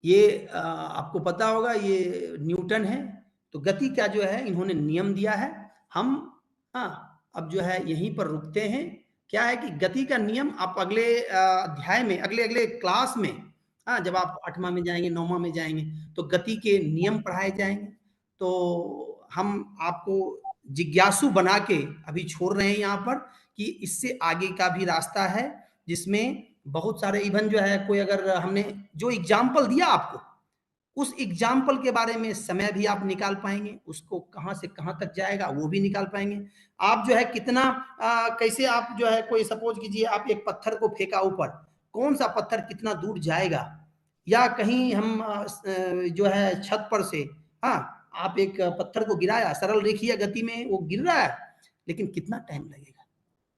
ये आपको पता होगा ये न्यूटन है। तो गति का जो है इन्होंने नियम दिया है। हम अब जो है यहीं पर रुकते हैं। क्या है कि गति का नियम आप अगले अध्याय में, अगले क्लास में, जब आप 8वां में जाएंगे, 9वां में जाएंगे, तो गति के नियम पढ़ाए जाएंगे। तो हम आपको जिज्ञासु बना के अभी छोड़ रहे हैं यहाँ पर कि इससे आगे का भी रास्ता है, जिसमें बहुत सारे इवन जो है, कोई अगर हमने जो एग्जाम्पल दिया आपको, उस एग्जाम्पल के बारे में समय भी आप निकाल पाएंगे, उसको कहां से कहां तक जाएगा वो भी निकाल पाएंगे। आप जो है कितना कैसे आप जो है, कोई सपोज कीजिए आप एक पत्थर को फेंका ऊपर, कौन सा पत्थर कितना दूर जाएगा, या कहीं हम जो है छत पर से आप एक पत्थर को गिराया, सरल रेखीय गति में वो गिर रहा है, लेकिन कितना टाइम लगेगा,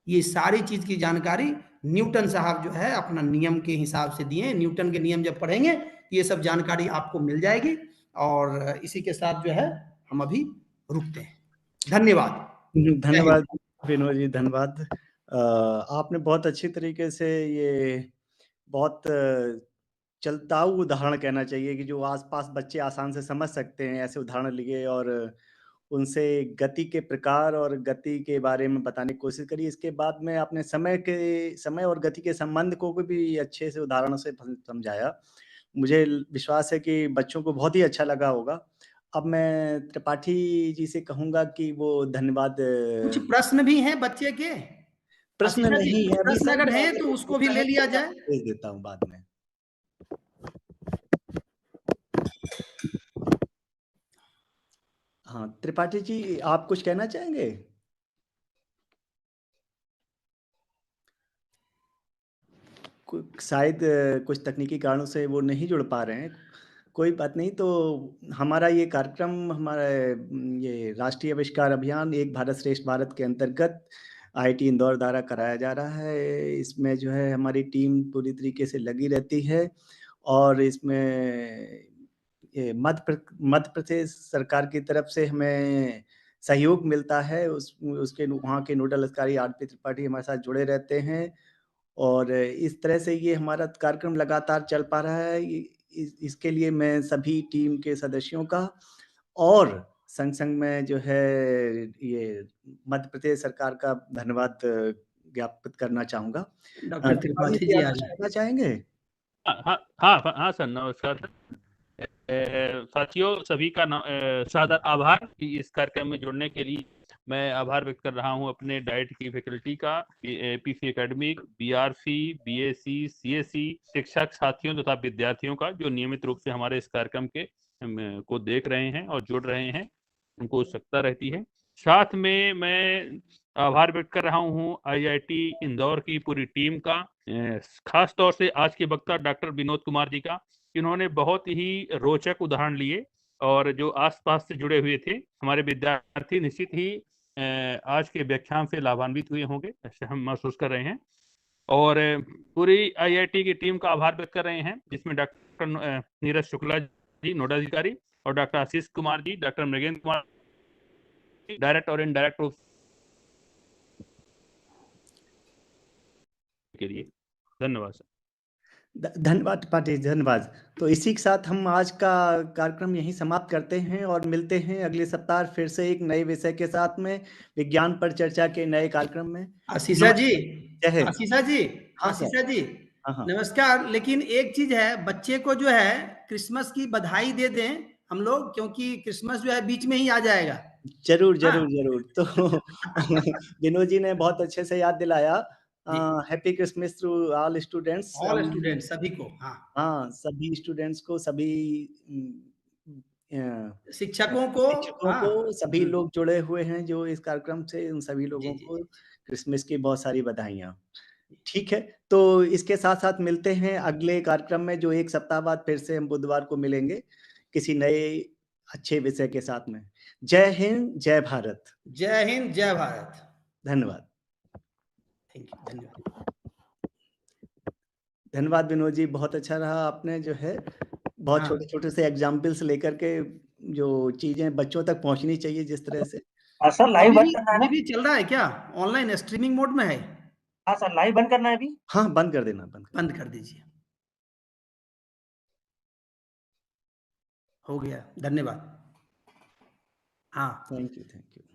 ये सारी चीज की जानकारी न्यूटन साहब जो है अपना नियम के हिसाब से दिए। न्यूटन के नियम जब पढ़ेंगे ये सब जानकारी आपको मिल जाएगी। और इसी के साथ जो है हम अभी रुकते हैं। धन्यवाद। धन्यवाद विनोद जी, धन्यवाद। आपने बहुत अच्छी तरीके से ये बहुत चलताऊ उदाहरण कहना चाहिए कि जो आसपास बच्चे आसान से समझ सकते हैं, ऐसे उदाहरण लिए और उनसे गति के प्रकार और गति के बारे में बताने की कोशिश करी। इसके बाद में आपने समय और गति के संबंध को भी अच्छे से उदाहरणों से समझाया। मुझे विश्वास है कि बच्चों को बहुत ही अच्छा लगा होगा। अब मैं त्रिपाठी जी से कहूँगा कि वो धन्यवाद। कुछ प्रश्न भी हैं बच्चे के? प्रश्न आशीषा जी, नहीं कुछ है अभी प्रश्न सर, अगर हैं तो उसको भी ले लिया जाए। भेज देता हूँ बाद में। हाँ त्रिपाठी जी, आप कुछ कहना चाहेंगे? शायद कुछ तकनीकी कारणों से वो नहीं जुड़ पा रहे हैं। कोई बात नहीं। तो हमारा ये कार्यक्रम, हमारा ये राष्ट्रीय आविष्कार अभियान एक भारत श्रेष्ठ भारत के अंतर्गत IIT इंदौर द्वारा कराया जा रहा है। इसमें जो है हमारी टीम पूरी तरीके से लगी रहती है और इसमें ये मध्य प्रदेश सरकार की तरफ से हमें सहयोग मिलता है। उसके वहाँ के नोडल अधिकारी RP त्रिपाठी हमारे साथ जुड़े रहते हैं और इस तरह से ये हमारा कार्यक्रम लगातार चल पा रहा है। इसके लिए मैं सभी टीम के सदस्यों का और संग में जो है ये मध्य प्रदेश सरकार का धन्यवाद ज्ञापित करना चाहूँगा। डॉक्टर त्रिपाठी जी आप आ कुछ जाए। कहना चाहेंगे? हाँ सर, नमस्कार सर। साथियों, सभी का सादर आभार कि इस कार्यक्रम में जुड़ने के लिए। मैं आभार व्यक्त कर रहा हूं अपने डाइट की फैकल्टी का, PC academic, BRC, BSc, CSC शिक्षक साथियों तथा विद्यार्थियों का, जो नियमित रूप से हमारे इस कार्यक्रम के को देख रहे हैं और जुड़ रहे हैं, उनको उत्सुकता रहती है। साथ में मैं आभार व्यक्त कर रहा हूं IIT इंदौर की पूरी टीम का, खास तौर से आज के वक्ता डॉक्टर विनोद कुमार जी का, जिन्होंने बहुत ही रोचक उदाहरण लिए और जो आसपास से जुड़े हुए थे। हमारे विद्यार्थी निश्चित ही आज के व्याख्यान से लाभान्वित हुए होंगे, ऐसे हम महसूस कर रहे हैं। और पूरी IIT की टीम का आभार व्यक्त कर रहे हैं, जिसमें डॉक्टर नीरज शुक्ला जी नोडल अधिकारी और डॉक्टर आशीष कुमार जी, डॉक्टर मृगेंद्र कुमार डायरेक्ट और इनडायरेक्ट रूप के लिए धन्यवाद सर। धन्यवाद पाटिल, धन्यवाद। तो इसी के साथ हम आज का कार्यक्रम यहीं समाप्त करते हैं और मिलते हैं अगले सप्ताह फिर से एक नए विषय के साथ में, विज्ञान पर चर्चा के नए कार्यक्रम में। आशीषा जी, हाँ आशीषा जी, हाँ नमस्कार। लेकिन एक चीज है, बच्चे को जो है क्रिसमस की बधाई दे दें हम लोग, क्योंकि क्रिसमस जो है बीच में ही आ जाएगा। जरूर जरूर जरूर। तो विनोद जी ने बहुत अच्छे से याद दिलाया। Happy Christmas to all students. All students, सभी को। हाँ, सभी स्टूडेंट्स को, सभी शिक्षकों को, सभी लोग जुड़े हुए हैं जो इस कार्यक्रम से, उन सभी लोगों को क्रिसमस की बहुत सारी बधाइयाँ। ठीक है, तो इसके साथ साथ मिलते हैं अगले कार्यक्रम में, जो एक सप्ताह बाद फिर से हम बुधवार को मिलेंगे किसी नए अच्छे विषय के साथ में। जय हिंद, जय भारत। जय हिंद, जय भारत। धन्यवाद। थैंक यू, धन्यवाद। धन्यवाद विनोद जी, बहुत अच्छा रहा। आपने जो है बहुत छोटे छोटे से एग्जाम्पल्स लेकर के जो चीजें बच्चों तक पहुंचनी चाहिए जिस तरह से। सर लाइव बंद करना है, अभी चल रहा है क्या? ऑनलाइन स्ट्रीमिंग मोड में है? हाँ सर, लाइव बंद करना है अभी। हाँ, बंद कर देना, बंद कर दीजिए। हो गया, धन्यवाद। हाँ थैंक यू।